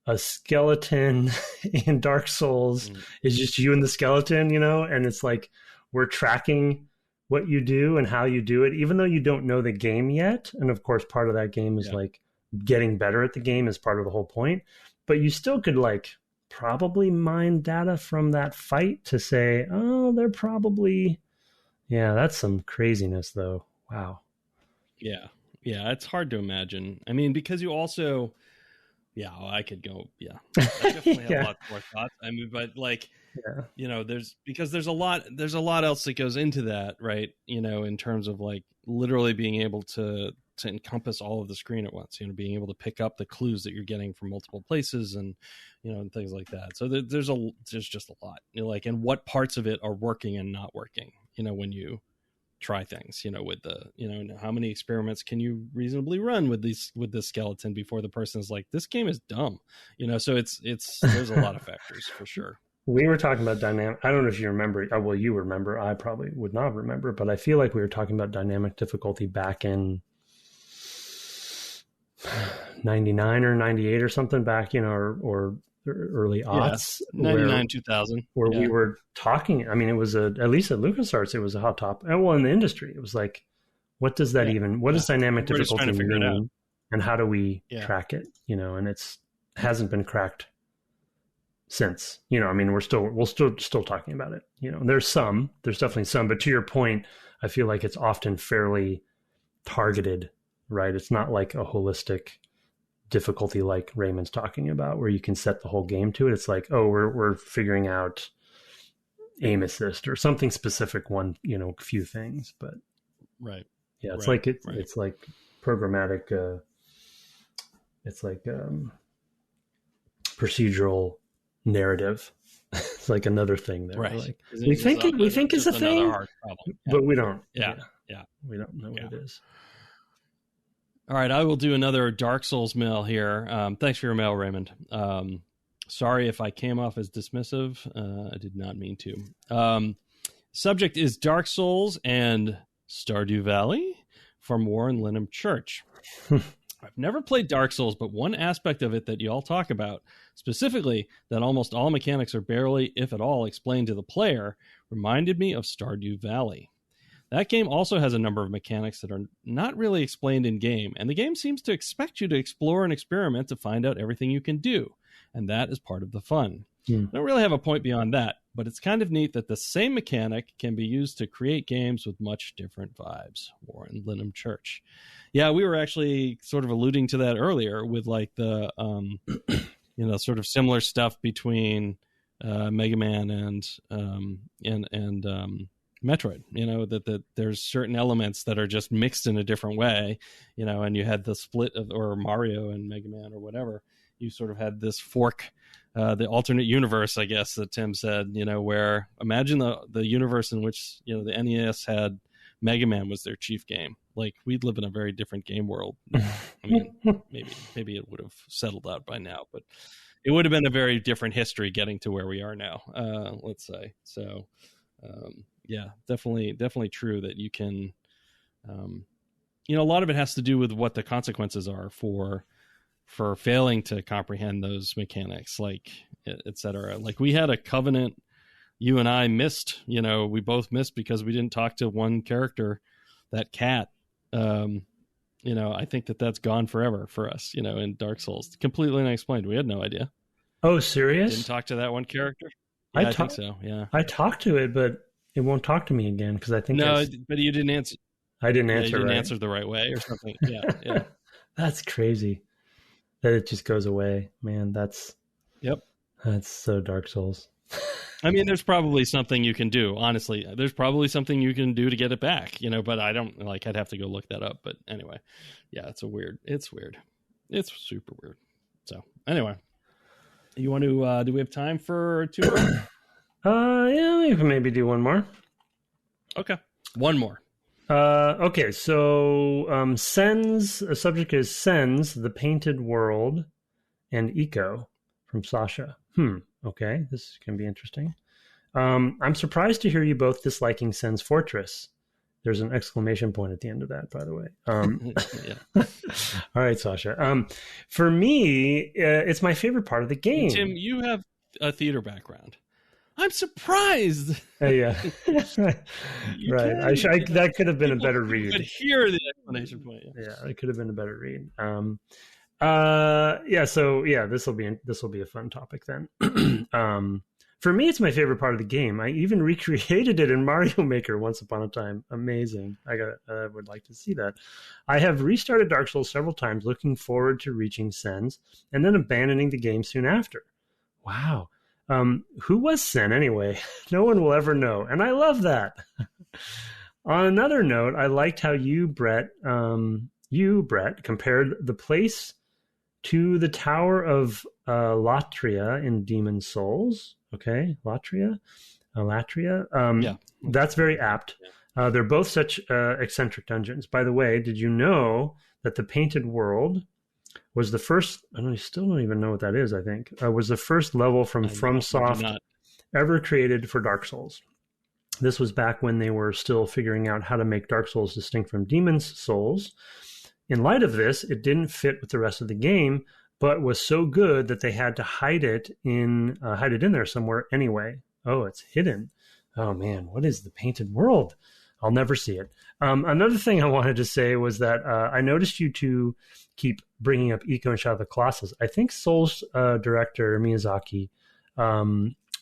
[SPEAKER 2] a skeleton in Dark Souls. It's just you and the skeleton, and it's like we're tracking what you do and how you do it, even though you don't know the game yet. And of course, part of that game is like getting better at the game is part of the whole point. But you still could like probably mine data from that fight to say, oh, they're probably, that's some craziness though. Wow.
[SPEAKER 1] Yeah. Yeah. It's hard to imagine. I mean, because you also, I could go. Yeah. I definitely have lots more thoughts. I mean, but like, there's a lot else that goes into that, right? In terms of like literally being able to encompass all of the screen at once, being able to pick up the clues that you're getting from multiple places and, and things like that. So there's just a lot, like, and what parts of it are working and not working, when you try things, with the, how many experiments can you reasonably run with this skeleton before the person's like, this game is dumb, so it's there's a lot of factors for sure.
[SPEAKER 2] We were talking about dynamic. I don't know if you remember. Well, you remember. I probably would not remember, but I feel like we were talking about dynamic difficulty back in 99 or 98 or something back, or early aughts.
[SPEAKER 1] 99, 2000.
[SPEAKER 2] Where we were talking. I mean, it was at least at LucasArts, it was a hot topic. And well, in the industry, it was like, what does that even, what does dynamic difficulty mean? And how do we track it? And hasn't been cracked since, I mean, we're still talking about it. There's definitely some, but to your point, I feel like it's often fairly targeted, right? It's not like a holistic difficulty like Raymond's talking about, where you can set the whole game to it. It's like, oh, we're figuring out aim assist or something specific, one, few things, but
[SPEAKER 1] right.
[SPEAKER 2] Yeah. It's it's like programmatic, it's like procedural narrative. It's like another thing there.
[SPEAKER 1] Right.
[SPEAKER 2] Like, we think it's a thing, but we don't.
[SPEAKER 1] Yeah.
[SPEAKER 2] We don't know what it is.
[SPEAKER 1] All right, I will do another Dark Souls mail here. Thanks for your mail, Raymond. Sorry if I came off as dismissive. I did not mean to. Subject is Dark Souls and Stardew Valley from Warren Linham Church. I've never played Dark Souls, but one aspect of it that you all talk about, specifically that almost all mechanics are barely, if at all, explained to the player, reminded me of Stardew Valley. That game also has a number of mechanics that are not really explained in game, and the game seems to expect you to explore and experiment to find out everything you can do, and that is part of the fun. I don't really have a point beyond that, but it's kind of neat that the same mechanic can be used to create games with much different vibes. Warren Linham Church. Yeah, we were actually sort of alluding to that earlier with like the, sort of similar stuff between Mega Man and Metroid, that there's certain elements that are just mixed in a different way, and you had the split of, or Mario and Mega Man or whatever, you sort of had this fork, the alternate universe, I guess, that Tim said, where imagine the universe in which, the NES had Mega Man was their chief game. Like, we'd live in a very different game world. I mean, maybe it would have settled out by now, but it would have been a very different history getting to where we are now, let's say. So, yeah, definitely true that you can, a lot of it has to do with what the consequences are for failing to comprehend those mechanics, like, et cetera. Like, we had a covenant, you and I missed, we both missed because we didn't talk to one character, that cat. I think that's gone forever for us, in Dark Souls. Completely unexplained. We had no idea.
[SPEAKER 2] Oh, serious?
[SPEAKER 1] Didn't talk to that one character? Yeah, I think so, yeah.
[SPEAKER 2] I talked to it, but it won't talk to me again because I think
[SPEAKER 1] but you didn't answer.
[SPEAKER 2] I didn't answer.
[SPEAKER 1] You didn't answer the right way or something. Yeah.
[SPEAKER 2] That's crazy. That it just goes away, man. That's so Dark Souls.
[SPEAKER 1] I mean, there's probably something you can do. Honestly, there's probably something you can do to get it back. But I don't I'd have to go look that up. But anyway, yeah, it's weird. It's super weird. So anyway, you want to? Do we have time for two more?
[SPEAKER 2] Yeah, we can maybe do one more.
[SPEAKER 1] Okay, one more.
[SPEAKER 2] Okay, so Sen's subject is Sen's The Painted World and Eco from Sasha. Okay, this can be interesting. I'm surprised to hear you both disliking Sen's Fortress. There's an exclamation point at the end of that, by the way. All right, Sasha. For me, it's my favorite part of the game.
[SPEAKER 1] Tim, you have a theater background. I'm surprised.
[SPEAKER 2] Yeah. Right. That could have been a better read.
[SPEAKER 1] You could hear the explanation point.
[SPEAKER 2] Yeah, it could have been a better read. This will be a fun topic then. For me, it's my favorite part of the game. I even recreated it in Mario Maker once upon a time. Amazing. I would like to see that. I have restarted Dark Souls several times, looking forward to reaching Sen's, and then abandoning the game soon after. Wow. Who was Sen anyway? No one will ever know, and I love that. On another note, I liked how you, Brett, compared the place to the Tower of Latria in Demon Souls. Okay, Latria. Yeah. That's very apt. Yeah. They're both such eccentric dungeons. By the way, did you know that the Painted World was the first, I still don't even know what that is, I think, was the first level from FromSoft ever created for Dark Souls. This was back when they were still figuring out how to make Dark Souls distinct from Demon's Souls. In light of this, it didn't fit with the rest of the game, but was so good that they had to hide it in there somewhere anyway. Oh, it's hidden. Oh man, what is the Painted World? I'll never see it. Another thing I wanted to say was that I noticed you two keep bringing up Ico and Shadow of the Colossus. I think Souls director Miyazaki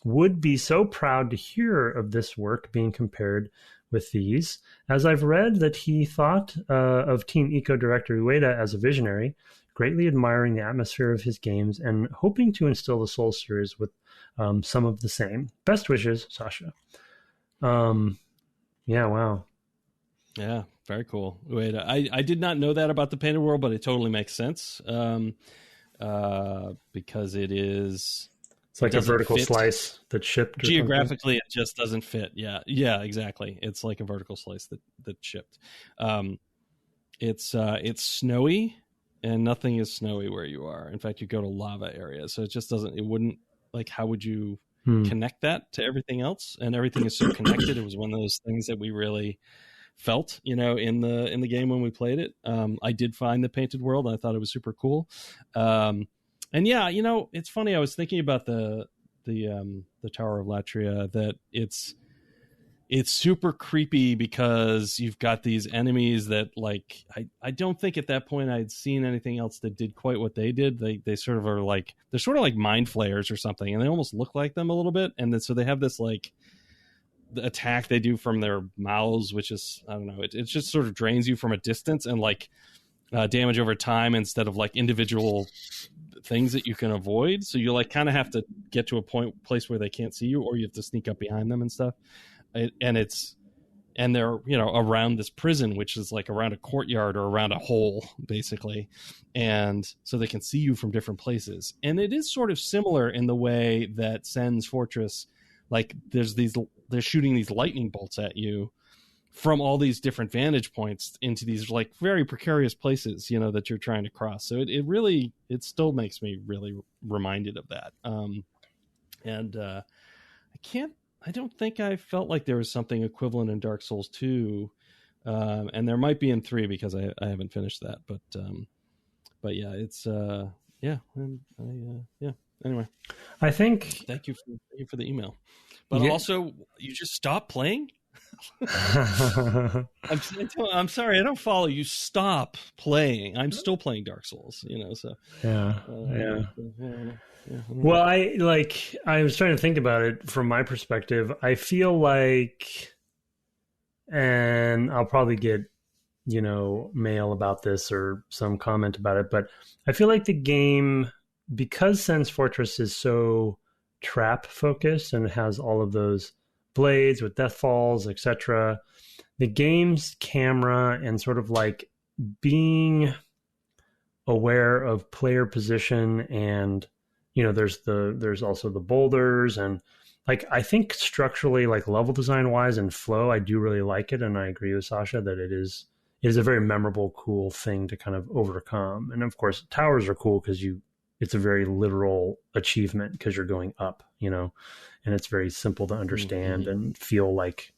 [SPEAKER 2] would be so proud to hear of this work being compared with these, as I've read that he thought of Team Ico director Ueda as a visionary, greatly admiring the atmosphere of his games and hoping to instill the Souls series with some of the same. Best wishes, Sasha. Yeah, wow.
[SPEAKER 1] Yeah, very cool. Ueda. I did not know that about the Painted World, but it totally makes sense because it's
[SPEAKER 2] like a vertical slice that's shipped.
[SPEAKER 1] Geographically, it just doesn't fit. Yeah, exactly. It's like a vertical slice that shipped. It's snowy, and nothing is snowy where you are. In fact, you go to lava areas, so it just doesn't. It wouldn't like. How would you connect that to everything else? And everything is so connected. It was one of those things that we really felt, in the game when we played it. I did find the Painted World, and I thought it was super cool. And yeah, it's funny. I was thinking about the Tower of Latria, that it's super creepy because you've got these enemies that, like, I don't think at that point I'd seen anything else that did quite what they did. They sort of are like, they're sort of like mind flayers or something, and they almost look like them a little bit. And then, so they have this like the attack they do from their mouths, which is, I don't know, it just sort of drains you from a distance and like damage over time instead of like individual things that you can avoid. So you like kind of have to get to a place where they can't see you, or you have to sneak up behind them and stuff. And they're around this prison, which is like around a courtyard or around a hole basically, and so they can see you from different places. And it is sort of similar in the way that Sen's Fortress, like they're shooting these lightning bolts at you from all these different vantage points into these like very precarious places, that you're trying to cross. So it still makes me really reminded of that. I don't think I felt like there was something equivalent in Dark Souls 2. And there might be in 3 because I haven't finished that, but yeah, it's, anyway,
[SPEAKER 2] I think,
[SPEAKER 1] thank you for the email, but also you just stop playing. I'm sorry, I don't follow you. Stop playing. I'm still playing Dark Souls, so
[SPEAKER 2] yeah. Well, I was trying to think about it from my perspective. I feel like, and I'll probably get mail about this or some comment about it, but I feel like the game, because Sen's Fortress is so trap focused and it has all of those blades with death falls, etc., the game's camera and sort of like being aware of player position, and there's also the boulders, and like I think structurally, like level design wise and flow, I do really like it, and I agree with Sasha that it is a very memorable, cool thing to kind of overcome. And of course, towers are cool because it's a very literal achievement because you're going up, and it's very simple to understand and feel like,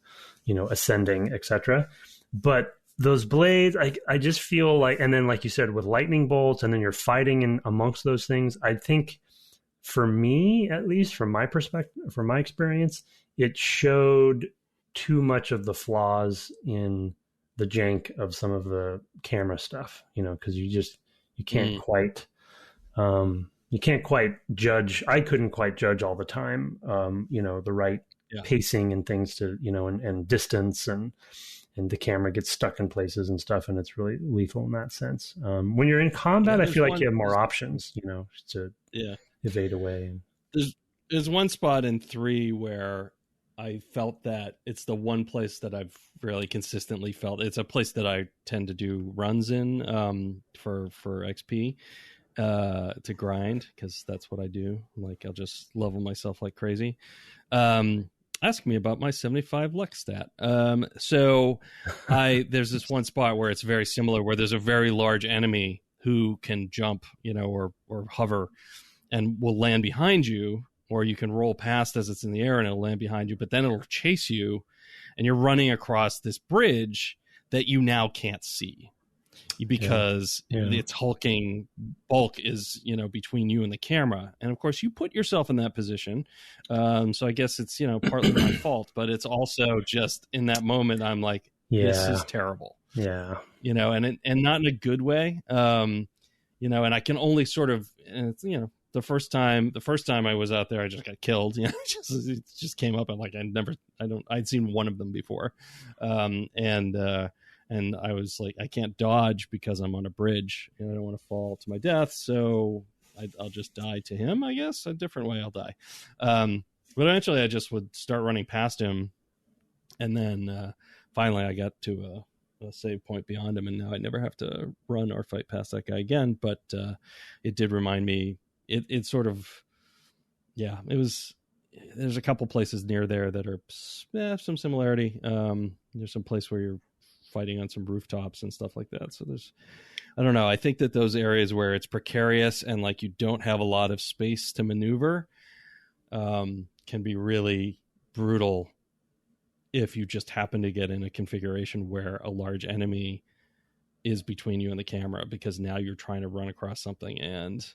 [SPEAKER 2] ascending, etc. But those blades, I just feel like, and then like you said, with lightning bolts, and then you're fighting in amongst those things, I think for me, at least from my perspective, from my experience, it showed too much of the flaws in the jank of some of the camera stuff, because you can't quite, you can't quite judge. I couldn't quite judge all the time, the right pacing and things to, and distance, and the camera gets stuck in places and stuff, and it's really lethal in that sense. When you're in combat, I feel like you have more options, to evade away.
[SPEAKER 1] There's one spot in 3 where I felt that it's the one place that I've really consistently felt. It's a place that I tend to do runs in for XP to grind, because that's what I do. Like, I'll just level myself like crazy. Ask me about my 75 luck stat. So there's this one spot where it's very similar, where there's a very large enemy who can jump, or hover, and will land behind you, or you can roll past as it's in the air and it'll land behind you, but then it'll chase you, and you're running across this bridge that you now can't see because its hulking bulk is, between you and the camera. And of course you put yourself in that position. So I guess it's, partly my fault, but it's also just in that moment, I'm like, this is terrible.
[SPEAKER 2] Yeah.
[SPEAKER 1] And not in a good way. And I can only sort of, the first time I was out there, I just got killed. It just came up. I'm like, I'd seen one of them before. And I was like, I can't dodge because I'm on a bridge, and I don't want to fall to my death. So I'll just die to him, I guess. A different way I'll die. But eventually I just would start running past him. And then finally I got to a save point beyond him. And now I never have to run or fight past that guy again. But it did remind me, it sort of, it was, there's a couple places near there that are some similarity. There's some place where you're fighting on some rooftops and stuff like that. So I don't know. I think that those areas where it's precarious and like you don't have a lot of space to maneuver can be really brutal if you just happen to get in a configuration where a large enemy is between you and the camera, because now you're trying to run across something and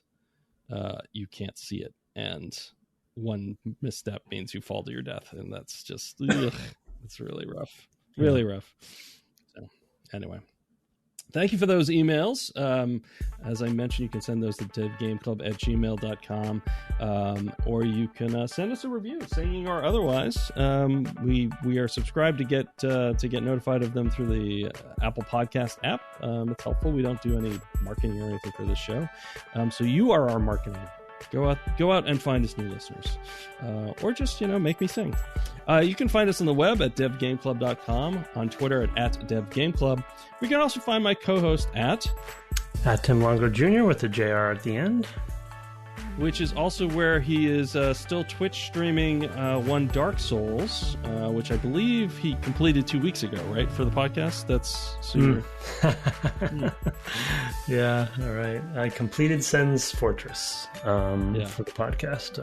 [SPEAKER 1] you can't see it. And one misstep means you fall to your death. And that's just, it's really rough. Really rough. So anyway, thank you for those emails. As I mentioned, you can send those to devgameclub@gmail.com, or you can send us a review, singing or otherwise. We are subscribed to get notified of them through the Apple Podcast app. It's helpful. We don't do any marketing or anything for this show, so you are our marketing. Go out and find us new listeners, or just make me sing. You can find us on the web at devgameclub.com, on Twitter at devgameclub. You can also find my co-host at
[SPEAKER 2] Tim Longo Jr. with the JR at the end,
[SPEAKER 1] which is also where he is still Twitch streaming one Dark Souls, which I believe he completed 2 weeks ago, right, for the podcast? That's super.
[SPEAKER 2] Yeah, all right. I completed Sen's Fortress for the podcast.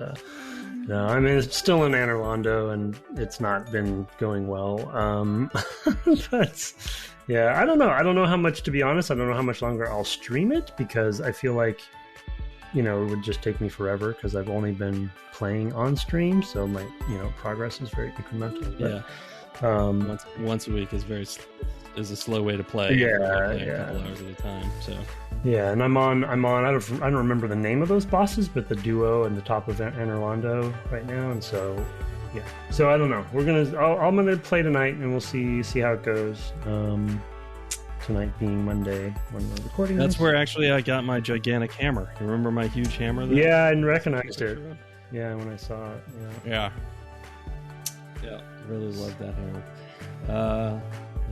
[SPEAKER 2] No, I mean, it's still in Anor Londo, and it's not been going well. But yeah, I don't know. I don't know how much, to be honest. I don't know how much longer I'll stream it, because I feel like it would just take me forever, because I've only been playing on stream, so my progress is very incremental. But,
[SPEAKER 1] once a week is a slow way to play.
[SPEAKER 2] Yeah,
[SPEAKER 1] a couple hours at a time. So
[SPEAKER 2] yeah, and I'm on. I don't remember the name of those bosses, but the duo in the top of Anor Londo right now, and so yeah. So I don't know. I'm gonna play tonight, and we'll see how it goes. Tonight being Monday when we're recording.
[SPEAKER 1] That's where actually I got my gigantic hammer. You remember my huge hammer?
[SPEAKER 2] Yeah, I recognized it. Yeah, when I saw it.
[SPEAKER 1] Yeah. Really love that hammer.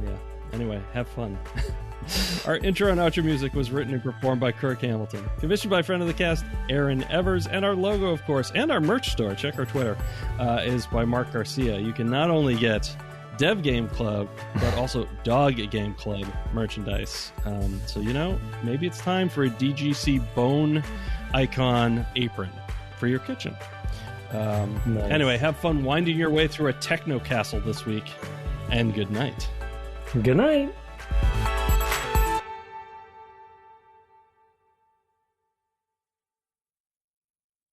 [SPEAKER 1] Yeah. Anyway, have fun. Our intro and outro music was written and performed by Kirk Hamilton. Commissioned by friend of the cast, Aaron Evers. And our logo, of course, and our merch store, check our Twitter, is by Mark Garcia. You can not only get Dev Game Club, but also Dog Game Club merchandise. So, maybe it's time for a DGC Bone icon apron for your kitchen.
[SPEAKER 2] Nice.
[SPEAKER 1] Anyway, have fun winding your way through a techno castle this week, and good night.
[SPEAKER 2] Good night.